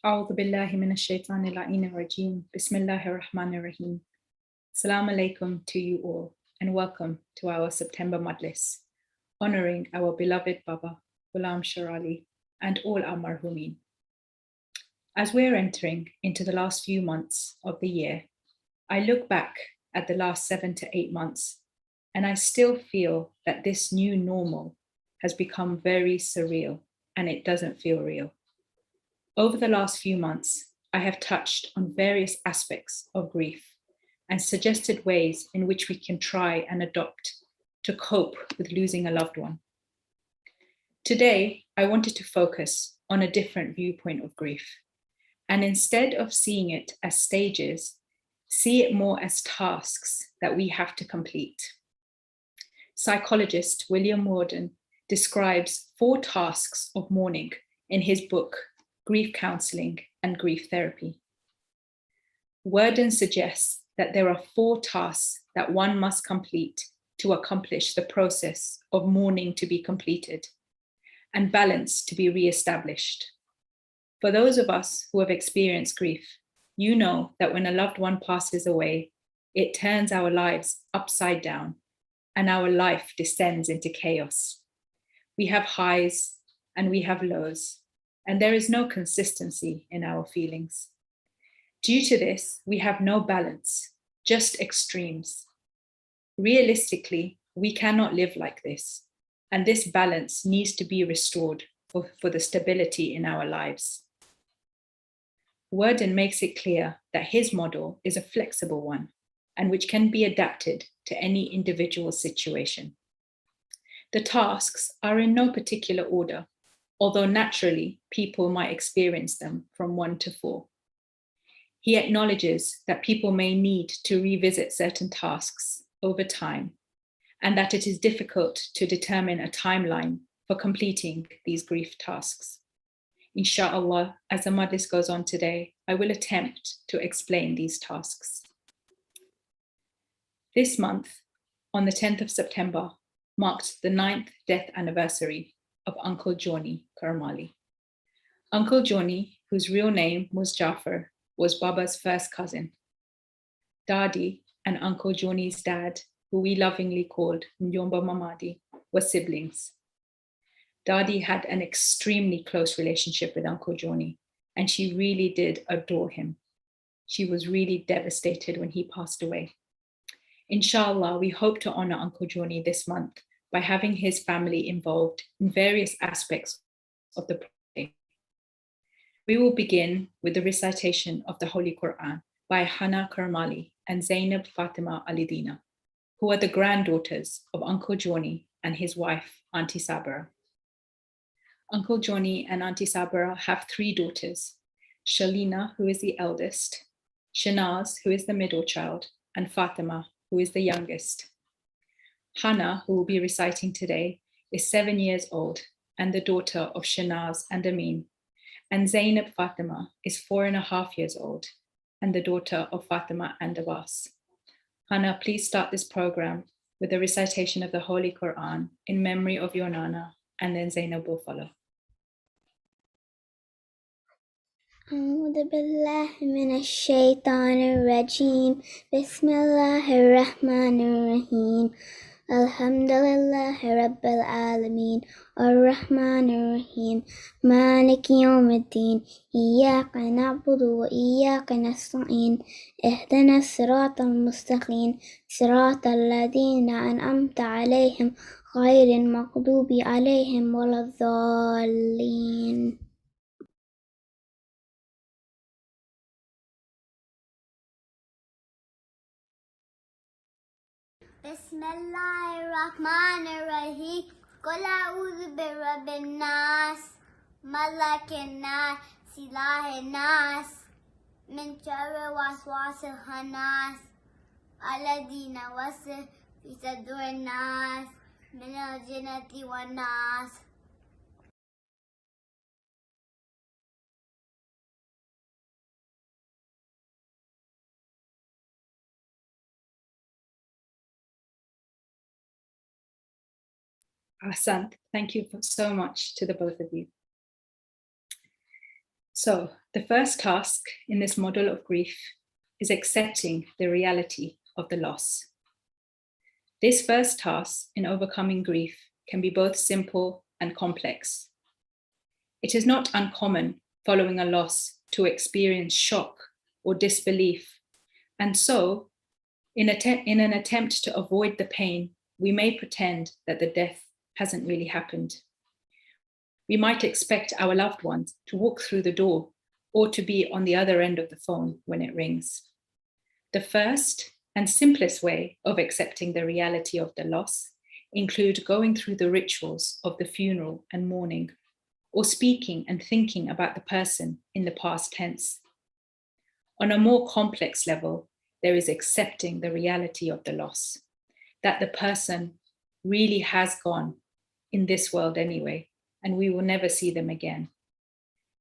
أعوذ بالله من الشيطان اللعين الرجيم. بسم الله الرحمن الرحيم. Assalamu alaikum to you all and welcome to our September Majlis, honoring our beloved Baba, Gulam Sherali, and all our Marhumin. As we're entering into the last few months of the year, I look back at the last 7 to 8 months and I still feel that this new normal has become very surreal and it doesn't feel real. Over the last few months, I have touched on various aspects of grief and suggested ways in which we can try and adopt to cope with losing a loved one. Today, I wanted to focus on a different viewpoint of grief, and instead of seeing it as stages, see it more as tasks that we have to complete. Psychologist William Worden describes 4 tasks of mourning in his book, Grief Counseling and Grief Therapy. Worden suggests that there are 4 tasks that one must complete to accomplish the process of mourning to be completed and balance to be re-established. For those of us who have experienced grief, you know that when a loved one passes away, it turns our lives upside down and our life descends into chaos. We have highs and we have lows, and there is no consistency in our feelings. Due to this, we have no balance, just extremes. Realistically, we cannot live like this, and this balance needs to be restored for the stability in our lives. Worden makes it clear that his model is a flexible one and which can be adapted to any individual situation. The tasks are in no particular order, although naturally people might experience them from 1 to 4. He acknowledges that people may need to revisit certain tasks over time and that it is difficult to determine a timeline for completing these grief tasks. Insha'Allah, as the Majlis goes on today, I will attempt to explain these tasks. This month, on the 10th of September, marked the 9th death anniversary of Uncle Johnny Karamali. Uncle Johnny, whose real name was Jafar, was Baba's first cousin. Dadi and Uncle Johnny's dad, who we lovingly called Njomba Mamadi, were siblings. Dadi had an extremely close relationship with Uncle Johnny, and she really did adore him. She was really devastated when he passed away. Inshallah, we hope to honor Uncle Johnny this month by having his family involved in various aspects of the day. We will begin with the recitation of the Holy Quran by Hana Karamali and Zainab Fatima Alidina, who are the granddaughters of Uncle Johnny and his wife, Auntie Sabra. Uncle Johnny and Auntie Sabra have 3 daughters, Shalina, who is the eldest, Shanaz, who is the middle child, and Fatima, who is the youngest. Hana, who will be reciting today, is 7 years old and the daughter of Shanaz and Amin. And Zainab Fatima is 4.5 years old and the daughter of Fatima and Abbas. Hana, please start this program with the recitation of the Holy Quran in memory of your Nana, and then Zainab will follow. أعوذ بالله من الشيطان الرجيم بسم الله الرحمن الرحيم الحمد لله رب العالمين الرحمن الرحيم مالك يوم الدين إياك نعبد وإياك نستعين اهدنا الصراط المستقيم صراط الذين أنعمت عليهم غير المغضوب عليهم ولا الضالين. بسم الله الرحمن الرحيم قل أعوذ برب الناس ملك الناس إله الناس من شر وسواس الخناس الذين وسوس في صدور الناس من الجنة والناس. Ahsan, thank you so much to the both of you. So The first task in this model of grief is accepting the reality of the loss. This first task in overcoming grief can be both simple and complex. It is not uncommon following a loss to experience shock or disbelief, and so in an attempt to avoid the pain, we may pretend that the death hasn't really happened. We might expect our loved ones to walk through the door or to be on the other end of the phone when it rings. The first and simplest way of accepting the reality of the loss include going through the rituals of the funeral and mourning, or speaking and thinking about the person in the past tense. On a more complex level, there is accepting the reality of the loss, that the person really has gone in this world anyway, and we will never see them again.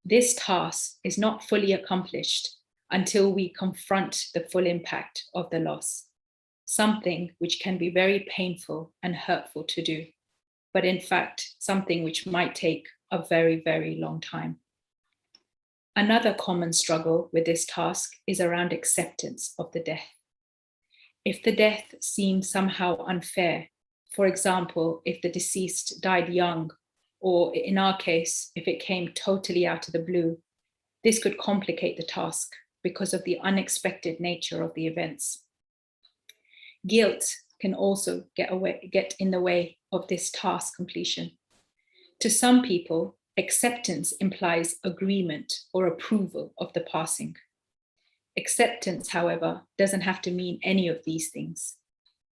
This task is not fully accomplished until we confront the full impact of the loss, something which can be very painful and hurtful to do, but in fact, something which might take a very, very long time. Another common struggle with this task is around acceptance of the death. If the death seems somehow unfair, for example, if the deceased died young, or in our case, if it came totally out of the blue, this could complicate the task because of the unexpected nature of the events. Guilt can also get in the way of this task completion. To some people, acceptance implies agreement or approval of the passing. Acceptance, however, doesn't have to mean any of these things.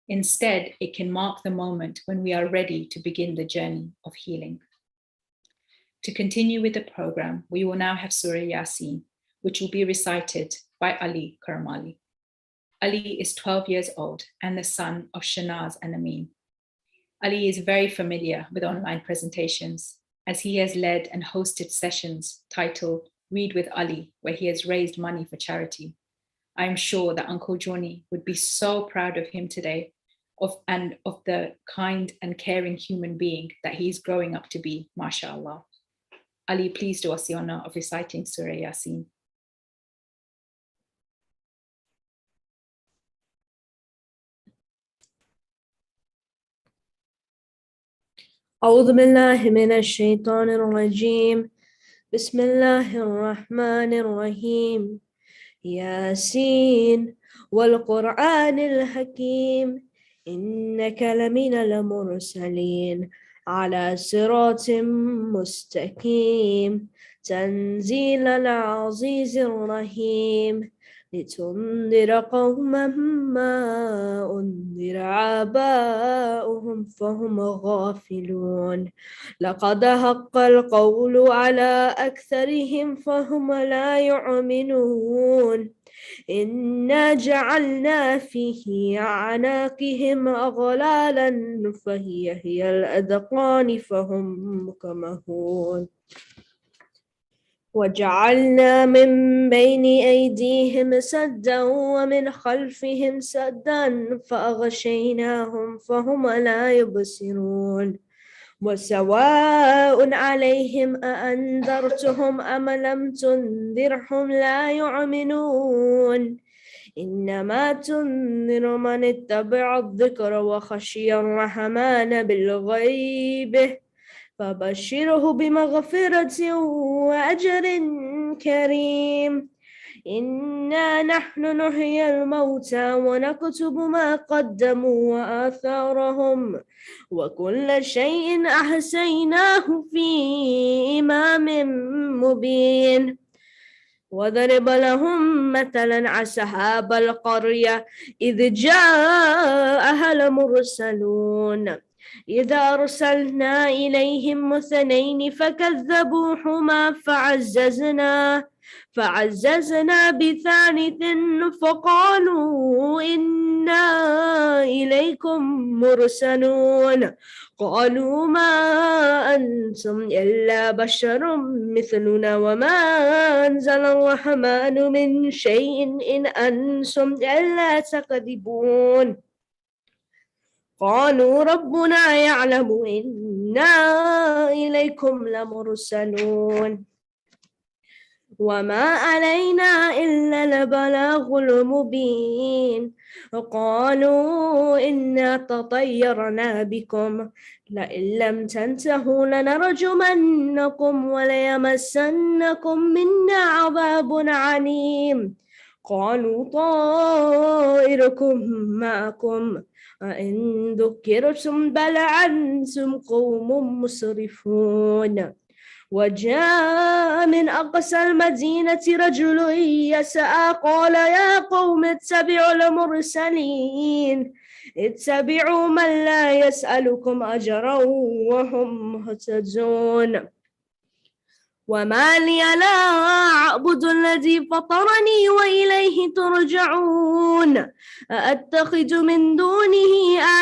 Instead, it can mark the moment when we are ready to begin the journey of healing. To continue with the program, we will now have Surah Yasin, which will be recited by Ali Karamali. Ali is 12 years old and the son of Shanaz and Amin. Ali is very familiar with online presentations, as he has led and hosted sessions titled Read with Ali, where he has raised money for charity. I am sure that Uncle Johnny would be so proud of him today of the kind and caring human being that he's growing up to be, mashallah. Ali, please do us the honor of reciting Surah Yasin. أعوذ بالله من الشيطان الرجيم بسم الله الرحمن الرحيم ياسين والقرآن الحكيم إنك لمن المرسلين على صراط مستقيم تنزيل العزيز الرحيم لتنذر قوما ما أنذر آباؤهم فهم غافلون لقد حق القول على أكثرهم فهم لا يؤمنون إنا جعلنا فيه أعناقهم أغلالا فهي الأذقان فهم مكمهون وجعلنا من بين أيديهم سدا ومن خلفهم سدا فأغشيناهم فهم لا يبصرون وسواء عليهم أأنذرتهم أم لم تنذرهم لا يؤمنون إنما تنذر من اتبع الذكر وخشي الرحمن بالغيب فبشره بمغفرة وأجر كريم إنا نحن نحيي الموتى ونكتب ما قدموا وآثارهم وكل شيء أحصيناه في إمام مبين وضرب لهم مثلا أصحاب القرية إذ جاءها المرسلون إذا أرسلنا إليهم اثنين فكذبوهما فعززنا بثالث فقالوا إنا إليكم مرسلون قالوا ما أنتم إلا بشر مثلنا وما أنزل الرحمن من شيء إن أنتم إلا تكذبون قالوا ربنا يعلم إنا إليكم لمرسلون وما علينا إلا البلاغ المبين قالوا إنا تطيرنا بكم لئن لم تنتهوا لنرجمنكم وليمسنكم منا عذاب عليم قالوا طائركم معكم أئن ذكرتم بل أنتم قوم مسرفون وجاء من أقصى المدينة رجل يسعى قال يا قوم اتبعوا المرسلين اتبعوا من لا يسألكم أجرا وهم مهتدون وما لي لا أعبد الذي فطرني وإليه ترجعون أأتخذ من دونه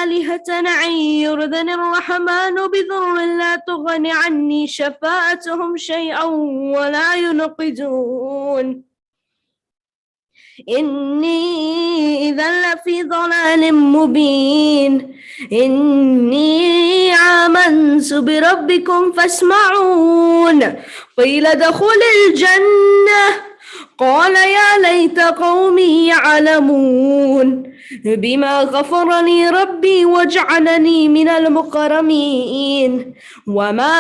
آلهة أن يردني الرحمن بضر لا تغن عني شفاعتهم شيئا ولا ينقذون إني إذا لفي ضلال مبين إني آمنت بربكم فاسمعون قيل ادخل الجنة قال يا ليت قومي يعلمون بما غفر لي ربي وجعلني من المكرمين وما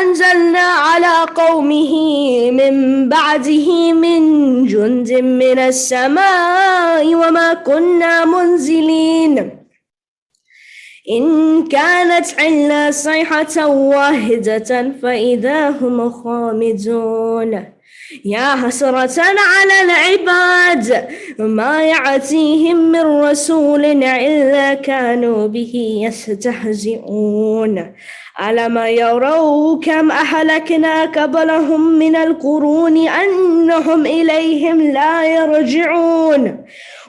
أنزلنا على قومه من بعده من جند من السماء وما كنا منزلين إن كانت إلا صيحة واحدة فإذا هم خامدون يا حسرة على العباد ما يأتيهم من رسول إلا كانوا به يستهزئون ألم يروا كم أهلكنا قبلهم من القرون أنهم إليهم لا يرجعون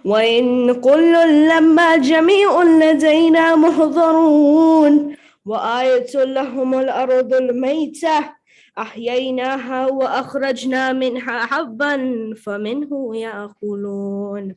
وإن كل لما جميع لدينا محضرون وآية لهم الأرض الميتة أحييناها وأخرجنا منها حبا فمنه يأكلون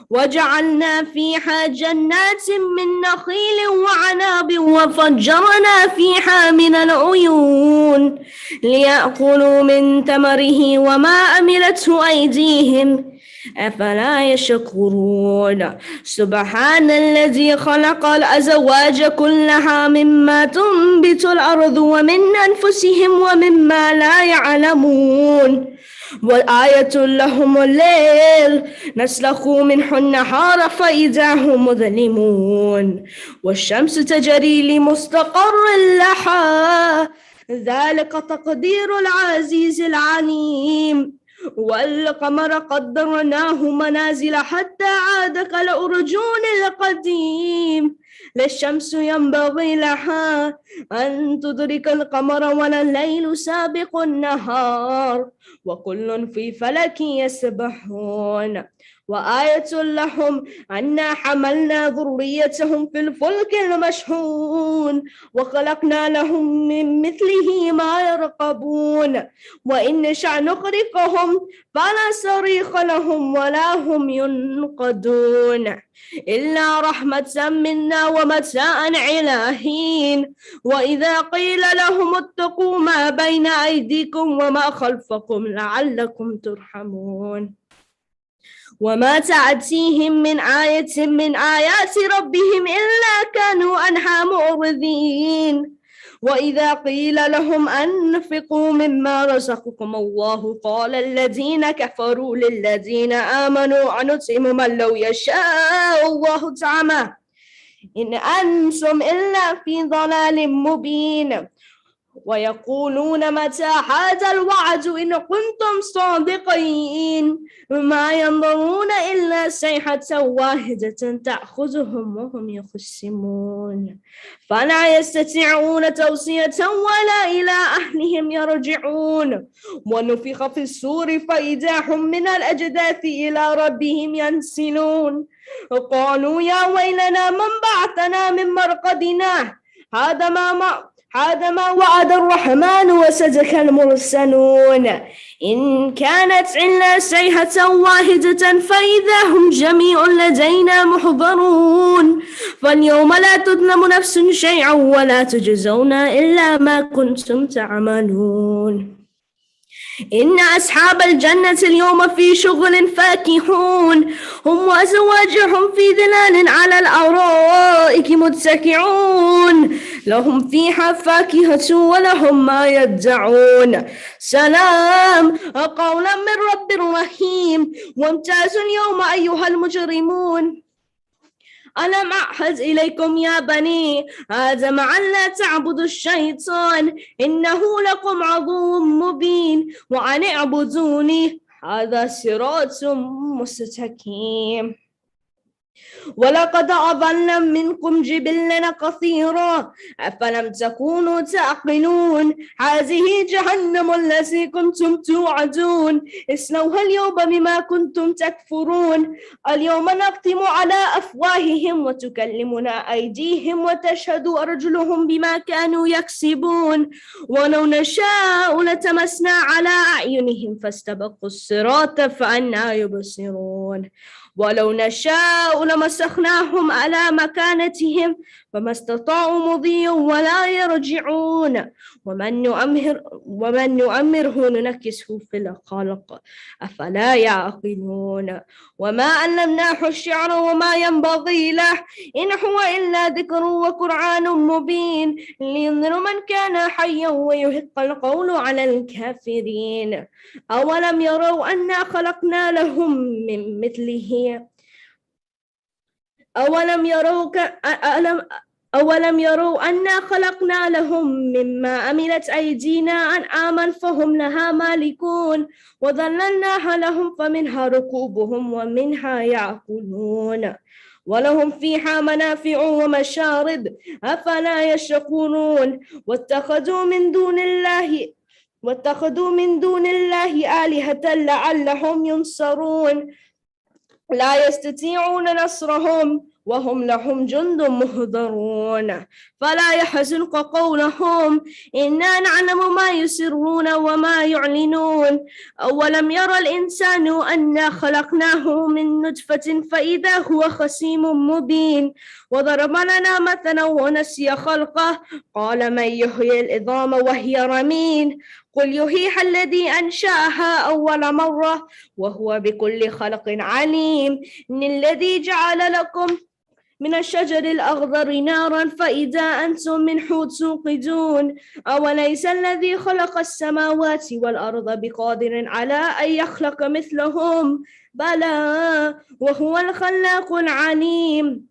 وجعلنا فيها جنات من نخيل وعناب وفجرنا فيها من العيون ليأكلوا من ثمره وما عملته أيديهم أفلا يشكرون سبحان الذي خلق الأزواج كلها مما تنبت الأرض ومن أنفسهم ومما لا يعلمون وآية لهم الليل نسلخ منه النهار فإذا هم مظلمون والشمس تجري لمستقر لها ذلك تقدير العزيز العليم والقمر قدرناه منازل حتى عاد كالأرجون القديم لا الشمس ينبغي لها أن تدرك القمر ولا الليل سابق النهار وكل في فلك يسبحون وآية لهم أنا حملنا ذريتهم في الفلك المشحون وخلقنا لهم من مثله ما يرقبون وإن نشأ نغرقهم فلا صريخ لهم ولا هم ينقذون إلا رحمة منا ومتاعا إلى حين وإذا قيل لهم اتقوا ما بين أيديكم وما خلفكم لعلكم ترحمون وما تأتيهم من آية من آيات ربهم إلا كانوا عنها معرضين وإذا قيل لهم أنفقوا مما رزقكم الله قال الذين كفروا للذين آمنوا أنطعم من لو يشاء الله طعمه إن أنتم إلا في ضلال مبين ويقولون متى هذا الوعد إن كنتم صادقين ما ينظرون إلا صيحة واحدة تأخذهم وهم يخصمون فلا يستطيعون توصية ولا إلى أهلهم يرجعون ونفخ في الصور فإذا هم من الأجداث إلى ربهم ينسلون قالوا يا ويلنا من بعثنا من مرقدنا هذا ما وعد الرحمن وصدق المرسلون إن كانت إلا صيحة واحدة فإذا هم جميع لدينا محضرون فاليوم لا تظلم نفس شيئا ولا تجزون إلا ما كنتم تعملون إن أصحاب الجنة اليوم في شغل فاكهون هم وأزواجهم في ظلال على الأرائك متكئون لهم فيها فاكهة ولهم ما يدعون سلام قولا من رب رحيم وامتازوا اليوم أيها المجرمون ألم أعهد إليكم يا بني آدم ألا تعبدوا الشيطان إنه لكم عدو مبين وأن اعبدوني هذا صراط مستقيم ولقد أضل منكم جبلا كثيرا أفلم تكونوا تعقلون هذه جهنم التي كنتم توعدون اصلوها اليوم بما كنتم تكفرون اليوم نختم على أفواههم وتكلمنا أيديهم وتشهد أرجلهم بما كانوا يكسبون ولو نشاء لتمسنا على أعينهم فاستبقوا الصراط فأنى يبصرون ولو نشاء لمسخناهم على مكانتهم فما استطاعوا مضيا ولا يرجعون ومن نؤمره ننكسه في الخلق أفلا يعقلون وما علمناه الشعر وما ينبغي له إن هو إلا ذكر وقرآن مبين لينذر من كان حيا ويحق القول على الكافرين أولم يروا أنا خلقنا لهم من مثله أولم يروا أنا خلقنا لهم مما عملت أيدينا أنعاما فهم لها مالكون وظللناها لهم فمنها ركوبهم ومنها يأكلون ولهم فيها منافع ومشارب أفلا يشكرون واتخذوا من دون الله آلهة لعلهم ينصرون لا يستطيعون نصرهم وهم لهم جند مهضرون فلا يحزنك قولهم إنا نعلم ما يسرون وما يعلنون أولم يرى الإنسان أنا خلقناه من نطفة فإذا هو خصيم مبين وضرب لنا مثلا ونسي خلقه قال من يحيي العظام وهي رميم قل يحييها الذي أنشأها أول مرة وهو بكل خلق عليم إن الذي جعل لكم من الشجر الأخضر نارا فإذا أنتم منه توقدون أوليس الذي خلق السماوات والأرض بقادر على أن يخلق مثلهم بلى وهو الخلاق العليم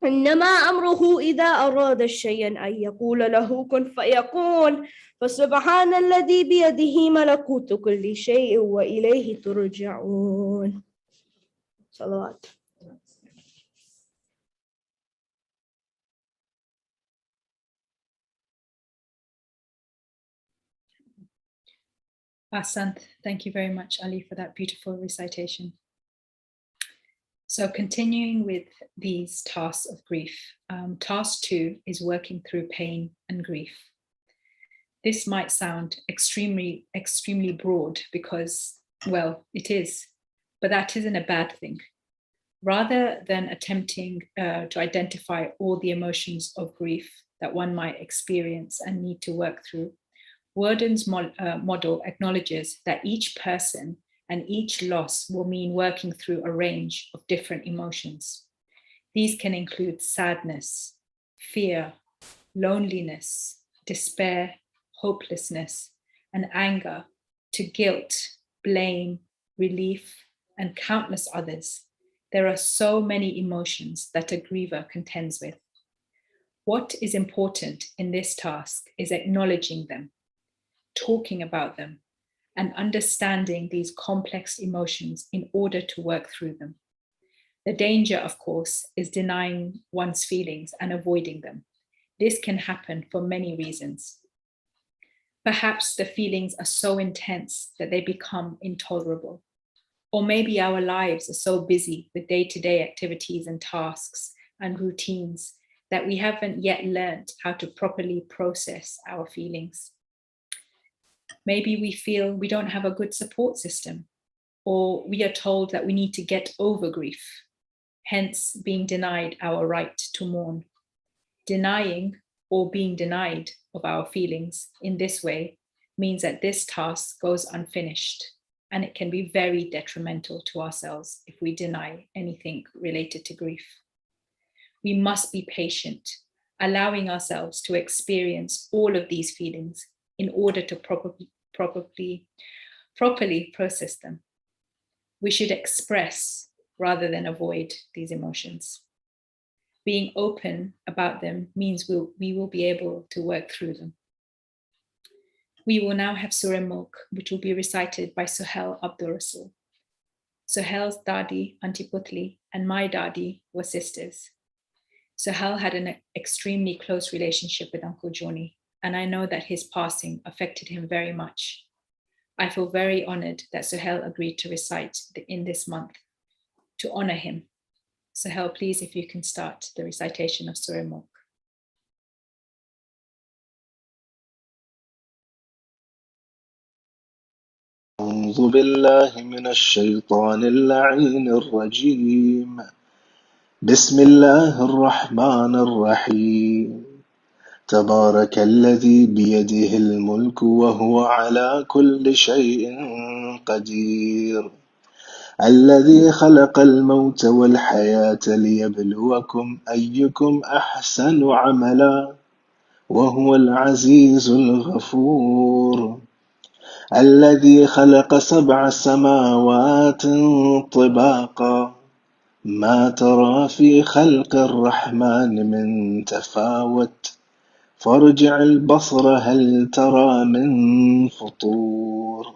إنما أمره إذا أراد شيئا أن يقول له كن فيكون فسبحان الذي بيده ملكوت كل شيء وإليه ترجعون صلوات. Asant, thank you very much, Ali, for that beautiful recitation. So continuing with these tasks of grief, task 2 is working through pain and grief. This might sound extremely broad because, well, it is, but that isn't a bad thing. Rather than attempting to identify all the emotions of grief that one might experience and need to work through, Worden's model acknowledges that each person and each loss will mean working through a range of different emotions. These can include sadness, fear, loneliness, despair, hopelessness, and anger, to guilt, blame, relief, and countless others. There are so many emotions that a griever contends with. What is important in this task is acknowledging them, talking about them, and understanding these complex emotions in order to work through them. The danger, of course, is denying one's feelings and avoiding them. This can happen for many reasons. Perhaps the feelings are so intense that they become intolerable. Or maybe our lives are so busy with day-to-day activities and tasks and routines that we haven't yet learned how to properly process our feelings. Maybe we feel we don't have a good support system, or we are told that we need to get over grief, hence being denied our right to mourn. Denying or being denied of our feelings in this way means that this task goes unfinished, and it can be very detrimental to ourselves if we deny anything related to grief. We must be patient, allowing ourselves to experience all of these feelings in order to properly process them. We should express rather than avoid these emotions. Being open about them means we will be able to work through them. We will now have Surah Mulk, which will be recited by Suhail Abdul Rasul. Suhail's Dadi, Auntie Putli, and my Dadi were sisters. Suhail had an extremely close relationship with Uncle Johnny, and I know that his passing affected him very much. I feel very honored that Suhail agreed to recite in this month to honor him. Suhail, please, if you can start the recitation of Surah Mulk. أعوذ بالله من الشيطان اللعين الرجيم. بسم الله الرحمن الرحيم. تبارك الذي بيده الملك وهو على كل شيء قدير. الذي خلق الموت والحياة ليبلوكم أيكم أحسن عملا وهو العزيز الغفور. الذي خلق 7 سماوات طباقا ما ترى في خلق الرحمن من تفاوت فارجع البصر هل ترى من فطور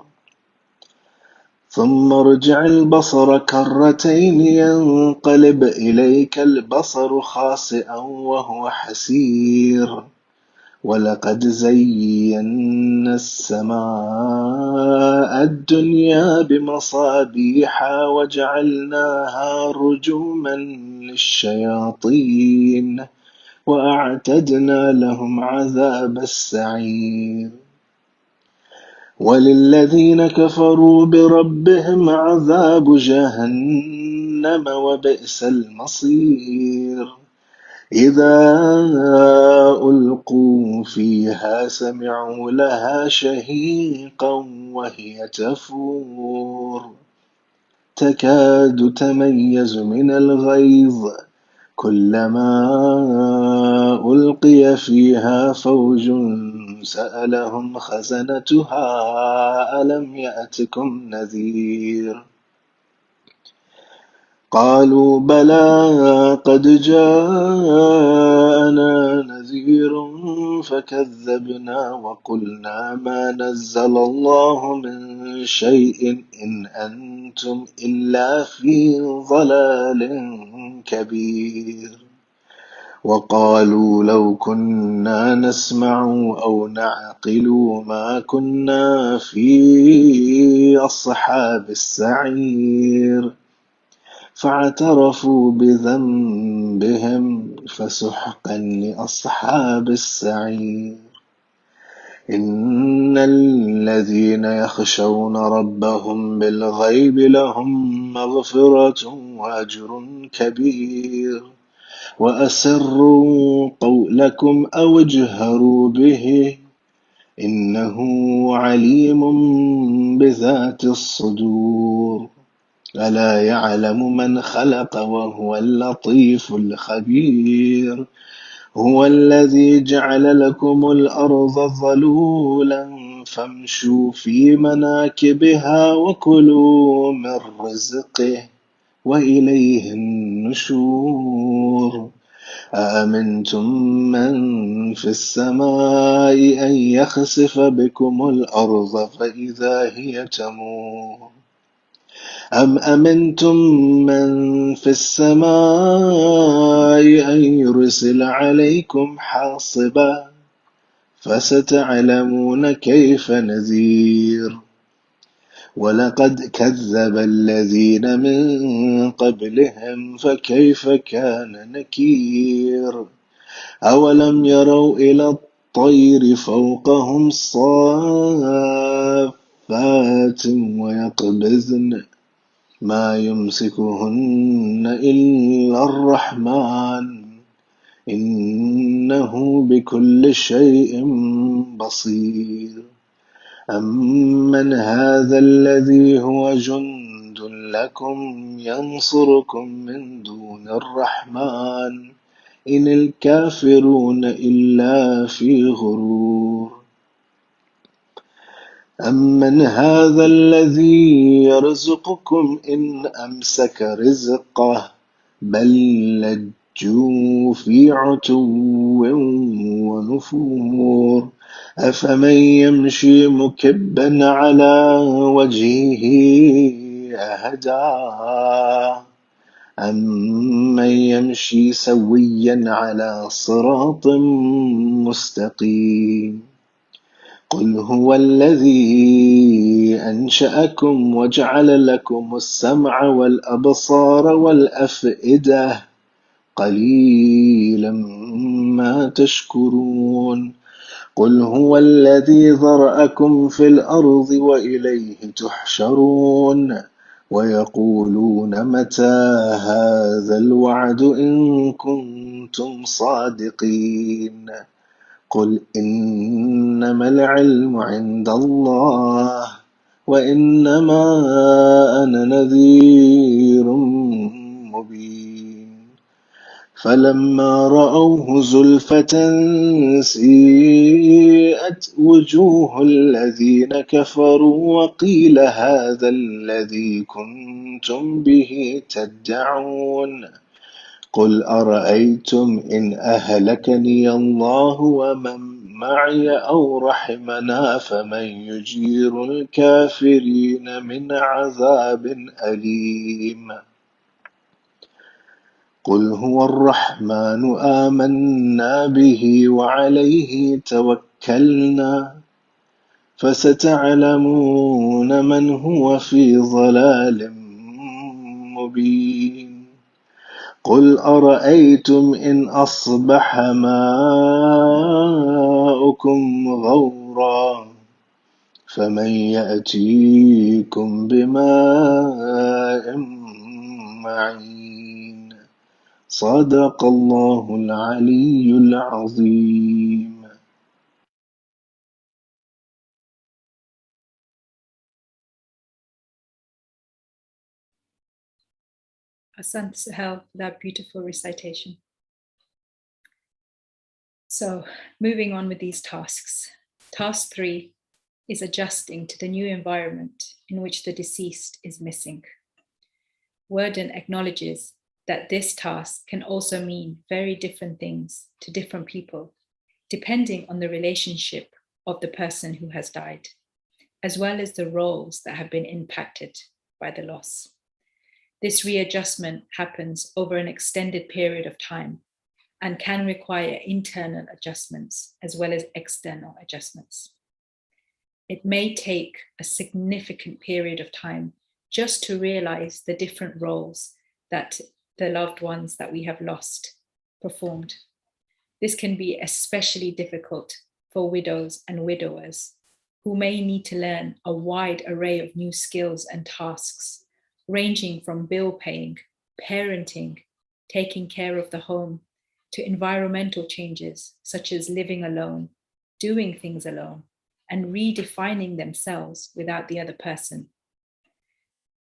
ثم ارجع البصر كرتين ينقلب إليك البصر خاسئا وهو حسير ولقد زينا السماء الدنيا بمصابيح وجعلناها رجوما للشياطين وأعتدنا لهم عذاب السعير. وللذين كفروا بربهم عذاب جهنم وبئس المصير. إذا ألقوا فيها سمعوا لها شهيقا وهي تفور تكاد تميز من الغيظ كلما ألقي فيها فوج سألهم خزنتها ألم يأتكم نذير قالوا بلى قد جاءنا نذير فكذبنا وقلنا ما نزل الله من شيء إن أنتم إلا في ضلال كبير. وقالوا لو كنا نسمع أو نعقل ما كنا في أصحاب السعير فاعترفوا بذنبهم فسحقا لأصحاب السعير. إن الذين يخشون ربهم بالغيب لهم مغفرة وأجر كبير. وأسروا قولكم أو اجهروا به إنه عليم بذات الصدور. ألا يعلم من خلق وهو اللطيف الخبير. هو الذي جعل لكم الأرض ظلولا فامشوا في مناكبها وكلوا من رزقه وإليه النشور. أأمنتم من في السماء أن يخسف بكم الأرض فإذا هي تمور أم أمنتم من في السماء أن يرسل عليكم حاصبا فستعلمون كيف نذير. ولقد كذب الذين من قبلهم فكيف كان نكير. أولم يروا إلى الطير فوقهم صافات ويقبضن ما يمسكهن إلا الرحمن إنه بكل شيء بصير. أمن هذا الذي هو جند لكم ينصركم من دون الرحمن إن الكافرون إلا في غرور أمن هذا الذي يرزقكم إن أمسك رزقه بل لجوا في عتو ونفور أفمن يمشي مكبا على وجهه أهدى أمن يمشي سويا على صراط مستقيم قل هو الذي أنشأكم وجعل لكم السمع والأبصار والأفئدة قليلا ما تشكرون قل هو الذي ذرأكم في الأرض وإليه تحشرون ويقولون متى هذا الوعد إن كنتم صادقين قل إنما العلم عند الله وإنما أنا نذير مبين فلما رأوه زلفة سيئت وجوه الذين كفروا وقيل هذا الذي كنتم به تدعون قل أرأيتم إن أهلكني الله ومن معي أو رحمنا فمن يجير الكافرين من عذاب أليم قل هو الرحمن آمنا به وعليه توكلنا فستعلمون من هو في ضلال مبين قل أرأيتم إن أصبح ماؤكم غورا فمن يأتيكم بماء معين صدق الله العلي العظيم. Asante Sahel for that beautiful recitation. So, moving on with these tasks. Task 3 is adjusting to the new environment in which the deceased is missing. Worden acknowledges that this task can also mean very different things to different people, depending on the relationship of the person who has died, as well as the roles that have been impacted by the loss. This readjustment happens over an extended period of time and can require internal adjustments as well as external adjustments. It may take a significant period of time just to realize the different roles that the loved ones that we have lost performed. This can be especially difficult for widows and widowers who may need to learn a wide array of new skills and tasks, ranging from bill paying, parenting, taking care of the home, to environmental changes such as living alone, doing things alone, and redefining themselves without the other person.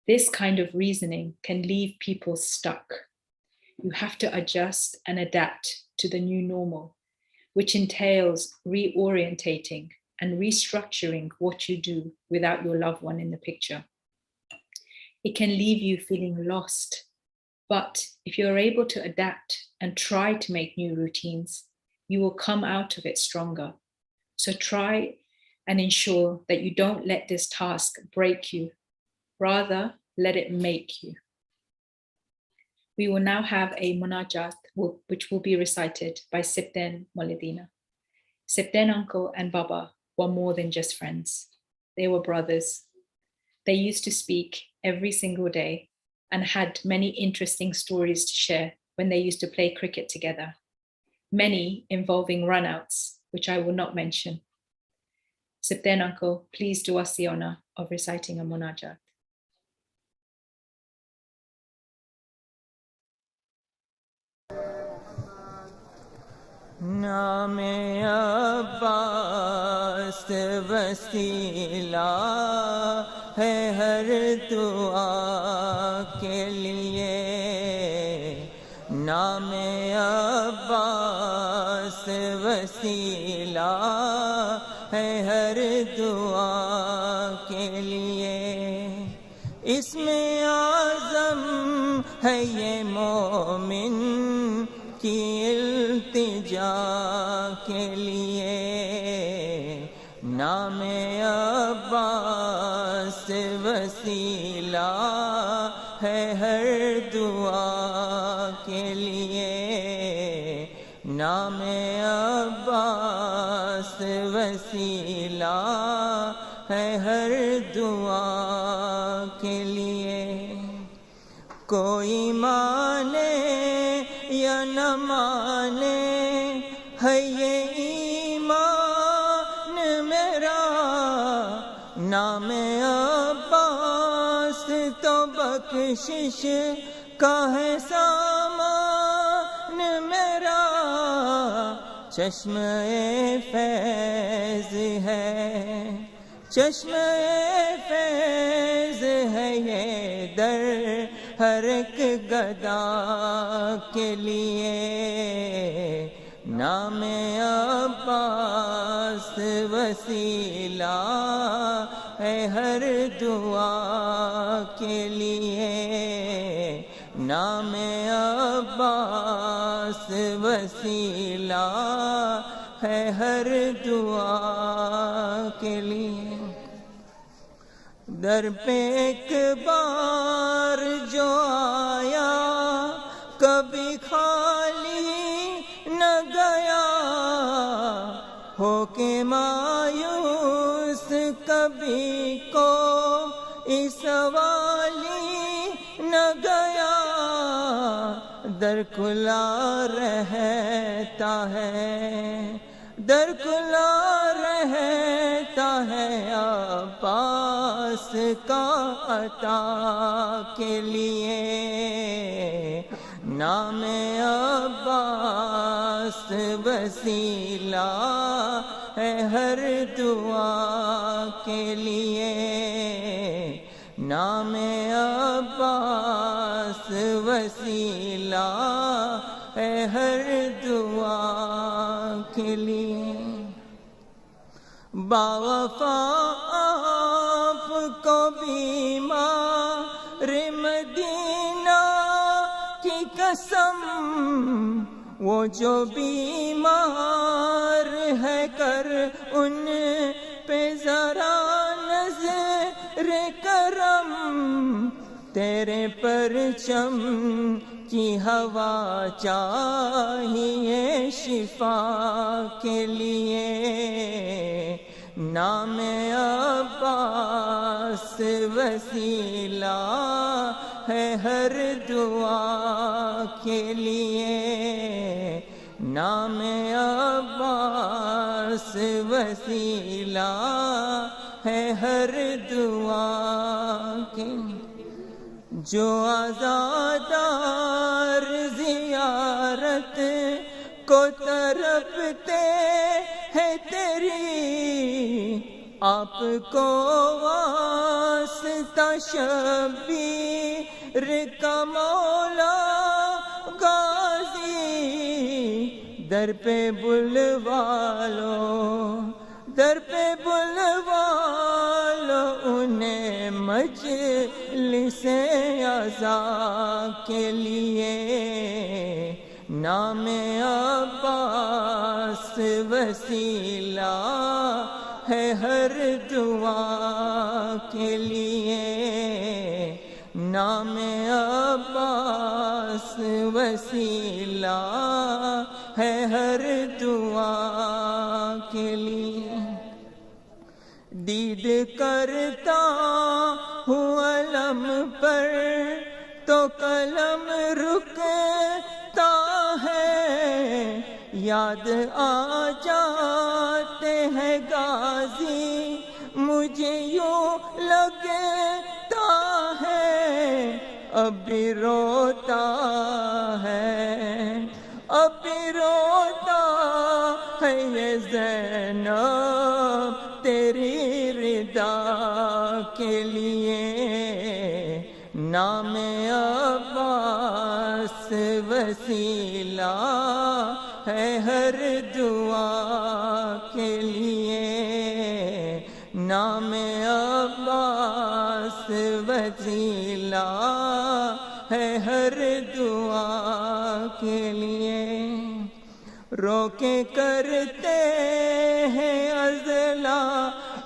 This kind of reasoning can leave people stuck. You have to adjust and adapt to the new normal, which entails reorientating and restructuring what you do without your loved one in the picture. It can leave you feeling lost, but if you're able to adapt and try to make new routines, you will come out of it stronger. So try and ensure that you don't let this task break you. Rather, let it make you. We will now have a munajat which will be recited by Sibten Molidina. Sibten uncle and Baba were more than just friends. They were brothers. They used to speak every single day and had many interesting stories to share when they used to play cricket together, many involving runouts, which I will not mention. Sibten uncle, please do us the honor of reciting a munajat. Naame Abbas وسیلہ ہے ہر دعا کے لیے، نام عباس وسیلہ ہے ہر دعا کے لیے، اس میں اعظم ہے یہ مومن کی التجا کے لیے، نام عباس وسیلہ ہے ہر دعا کے لیے، نام عباس وسیلہ ہے ہر دعا کے لیے، کوئی مانے یا نہ مانے ہے یہ ایمان میرا، نام عباس تو بخشش کا ہے سامان میرا، چشمہ فیض ہے، چشمہ فیض ہے یہ در ہر ایک گدا کے لیے، نام عباس وسیلہ ہے ہر دعا کے لیے، نام عباس وسیلہ ہے ہر دعا کے لیے، در پہ ایک بار جو آیا کبھی خالی نہ گیا، ہو کے مایوس کبھی کو اس والی نہ گیا، در کھلا رہتا ہے، در کھلا رہتا ہے عباس کا عطا کے لیے، نام عباس وسیلہ ہے ہر دعا کے لیے، نام عباس وسیلہ ہے ہر دعا کے لیے، باوفا آپ کو بیمار مدینہ کی قسم، وہ جو بیمار ہے کر ان پہ ذرا نظر کرم، تیرے پرچم کی ہوا چاہیے شفا کے لیے، نام عباس وسیلہ ہے ہر دعا کے لیے، نام عباس وسیلہ ہے ہر دعا کے لیے، جو عزادار زیارت کو تڑپتے ہیں تیری، آپ کو واسطہ شبیر کا مولا غازی، در پہ بلوا لو، در پہ بلوا لو انہیں مجلس عزا کے لیے، نام عباس وسیلہ ہے ہر دعا کے لیے، نام عباس وسیلہ ہے ہر دعا کے لیے، دید کرتا ہوں علم پر تو قلم رکتا ہے، یاد آ جاتے ہیں غازی مجھے یوں لگتا ہے، اب بھی روتا ہے، اب بھی روتا ہے یہ زینب के लिए नाम अब्बास वसीला है हर दुआ के लिए नाम अब्बास वसीला है हर दुआ के लिए रोके करते हैं अज़ला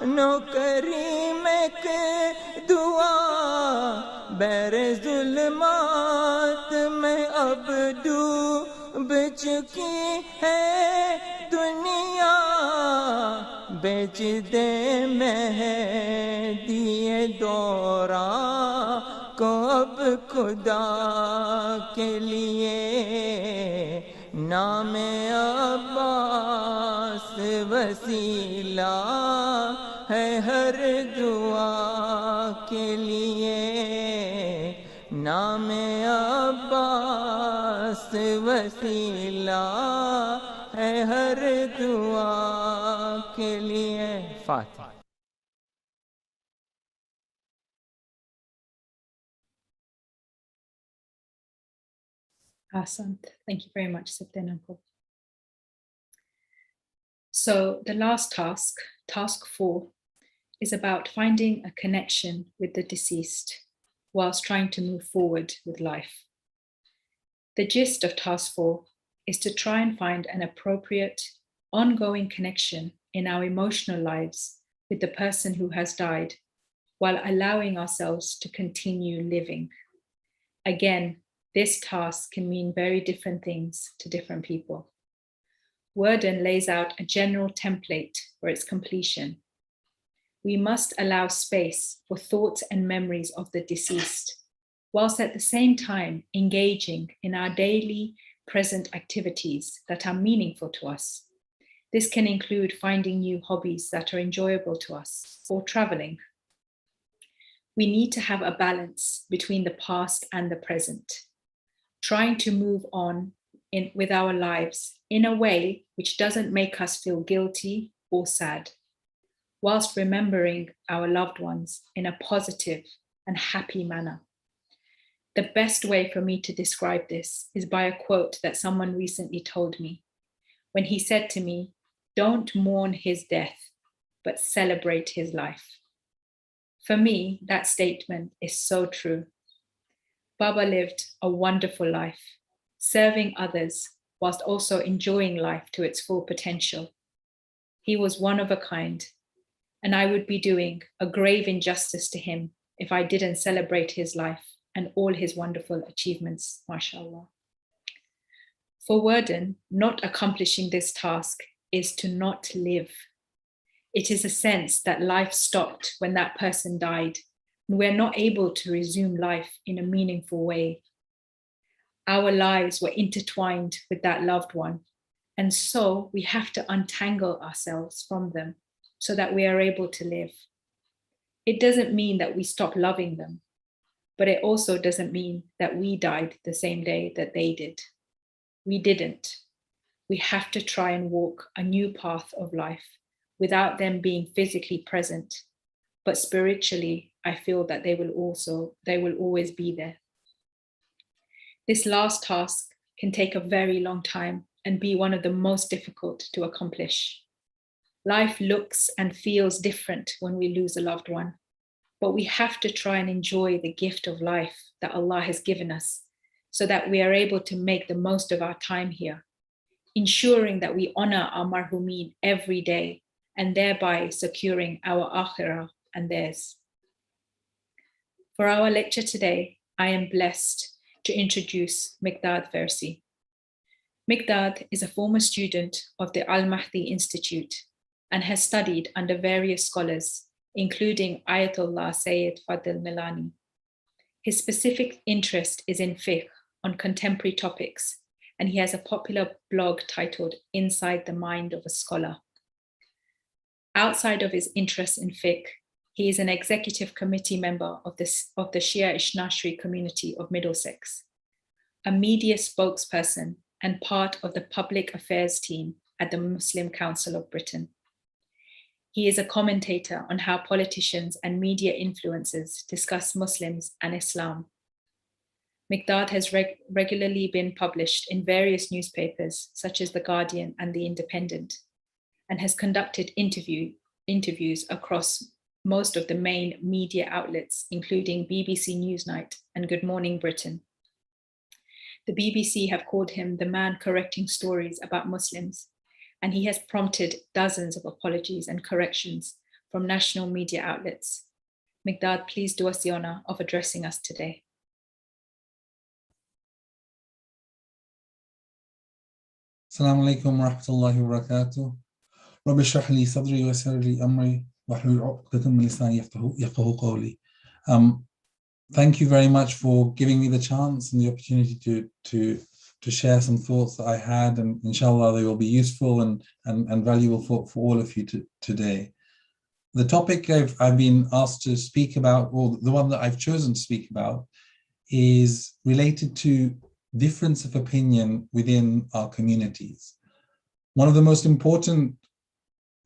नौकरी में के दुआ बैर ज़ुल्मात में अब डूब चुकी है दुनिया बेच दे मेहदिए दौरा को अब खुदा के लिए नाम अब्बास वसीला है हर दुआ के लिए नाम अब्बास वसीला है हर दुआ के लिए फातिहा Asant. Thank you very much, Siftin Uncle. So the last task, task 4, is about finding a connection with the deceased whilst trying to move forward with life. The gist of task 4 is to try and find an appropriate, ongoing connection in our emotional lives with the person who has died while allowing ourselves to continue living. Again, this task can mean very different things to different people. Worden lays out a general template for its completion. We must allow space for thoughts and memories of the deceased, whilst at the same time engaging in our daily present activities that are meaningful to us. This can include finding new hobbies that are enjoyable to us or traveling. We need to have a balance between the past and the present, trying to move on with our lives in a way which doesn't make us feel guilty or sad, whilst remembering our loved ones in a positive and happy manner. The best way for me to describe this is by a quote that someone recently told me when he said to me, "Don't mourn his death, but celebrate his life." For me, that statement is so true. Baba lived a wonderful life, serving others whilst also enjoying life to its full potential. He was one of a kind, and I would be doing a grave injustice to him if I didn't celebrate his life and all his wonderful achievements, mashallah. For Worden, not accomplishing this task is to not live. It is a sense that life stopped when that person died, and we're not able to resume life in a meaningful way. Our lives were intertwined with that loved one, and so we have to untangle ourselves from them so that we are able to live. It doesn't mean that we stop loving them, but it also doesn't mean that we died the same day that they did. We didn't. We have to try and walk a new path of life without them being physically present, but spiritually, I feel that they will always be there. This last task can take a very long time and be one of the most difficult to accomplish. Life looks and feels different when we lose a loved one, but we have to try and enjoy the gift of life that Allah has given us so that we are able to make the most of our time here, ensuring that we honor our marhumeen every day and thereby securing our akhirah and theirs. For our lecture today, I am blessed to introduce Miqdad Versi. Miqdad is a former student of the Al-Mahdi Institute and has studied under various scholars, including Ayatollah Sayyid Fadl Milani. His specific interest is in fiqh on contemporary topics, and he has a popular blog titled Inside the Mind of a Scholar. Outside of his interest in fiqh, he is an executive committee member of the Shia Ishnashri community of Middlesex, a media spokesperson and part of the public affairs team at the Muslim Council of Britain. He is a commentator on how politicians and media influencers discuss Muslims and Islam. Miqdad has regularly been published in various newspapers, such as The Guardian and The Independent, and has conducted interviews across most of the main media outlets, including BBC Newsnight and Good Morning Britain. The BBC have called him the man correcting stories about Muslims, and he has prompted dozens of apologies and corrections from national media outlets. Miqdad, please do us the honor of addressing us today. السلام عليكم ورحمة الله وبركاته. رب اشرح لي صدري ويسر لي أمري واحلل عقدة من لساني يفقهوا قولي. Thank you very much for giving me the chance and the opportunity to share some thoughts that I had, and inshallah they will be useful and valuable for all of you today. The topic I've been asked to speak about, or the one that I've chosen to speak about, is related to difference of opinion within our communities. One of the most important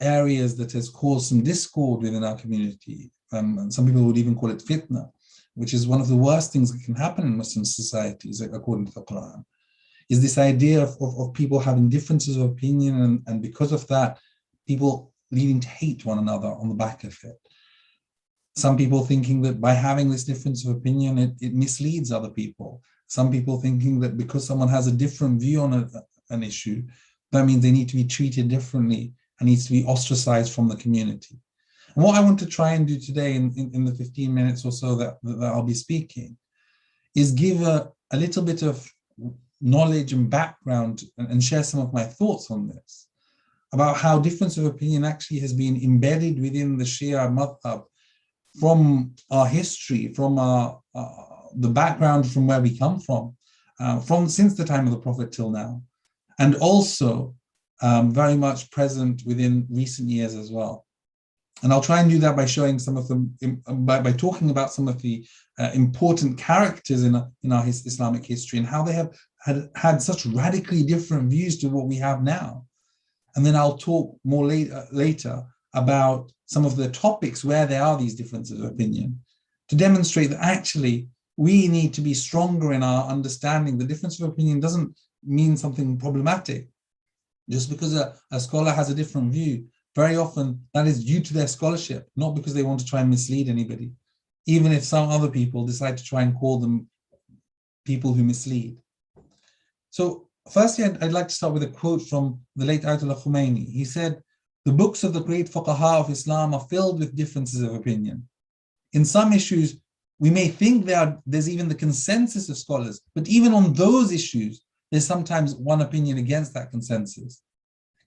areas that has caused some discord within our community, and some people would even call it fitna, which is one of the worst things that can happen in Muslim societies, according to the Quran, is this idea of people having differences of opinion, and because of that, people leading to hate one another on the back of it. Some people thinking that by having this difference of opinion, it misleads other people. Some people thinking that because someone has a different view on an issue, that means they need to be treated differently and needs to be ostracized from the community. And what I want to try and do today in the 15 minutes or so that I'll be speaking is give a little bit of knowledge and background and share some of my thoughts on this, about how difference of opinion actually has been embedded within the Shia madhab from our history, from the background from where we come from since the time of the Prophet till now, and also very much present within recent years as well. And I'll try and do that by showing some of them, by talking about some of the important characters in our Islamic history and how they have had such radically different views to what we have now. And then I'll talk more later about some of the topics where there are these differences of opinion, to demonstrate that actually we need to be stronger in our understanding. The difference of opinion doesn't mean something problematic. Just because a scholar has a different view, very often that is due to their scholarship, not because they want to try and mislead anybody, even if some other people decide to try and call them people who mislead. So firstly, I'd like to start with a quote from the late Ayatollah Khomeini. He said, "The books of the great fuqaha of Islam are filled with differences of opinion. In some issues, we may think there's even the consensus of scholars, but even on those issues, there's sometimes one opinion against that consensus.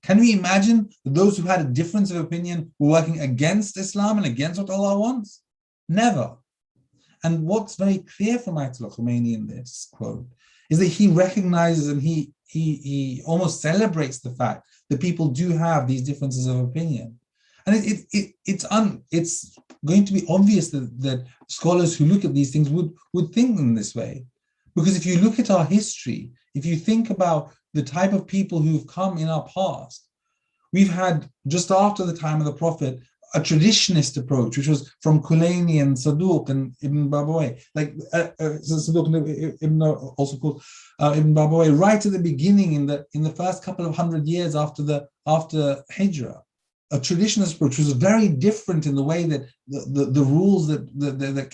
Can we imagine that those who had a difference of opinion were working against Islam and against what Allah wants? Never." And what's very clear from Ayatollah Khomeini in this quote is that he recognizes and he almost celebrates the fact that people do have these differences of opinion. And it's going to be obvious that scholars who look at these things would think in this way. Because if you look at our history, if you think about the type of people who've come in our past, we've had, just after the time of the Prophet, a traditionist approach, which was from Kulaini and Saduq and Ibn Babawayh, like Saduq and Ibn, also called Ibn Babawayh, right at the beginning in the first couple of 100 years after Hijrah. A traditionist approach was very different in the way that the rules that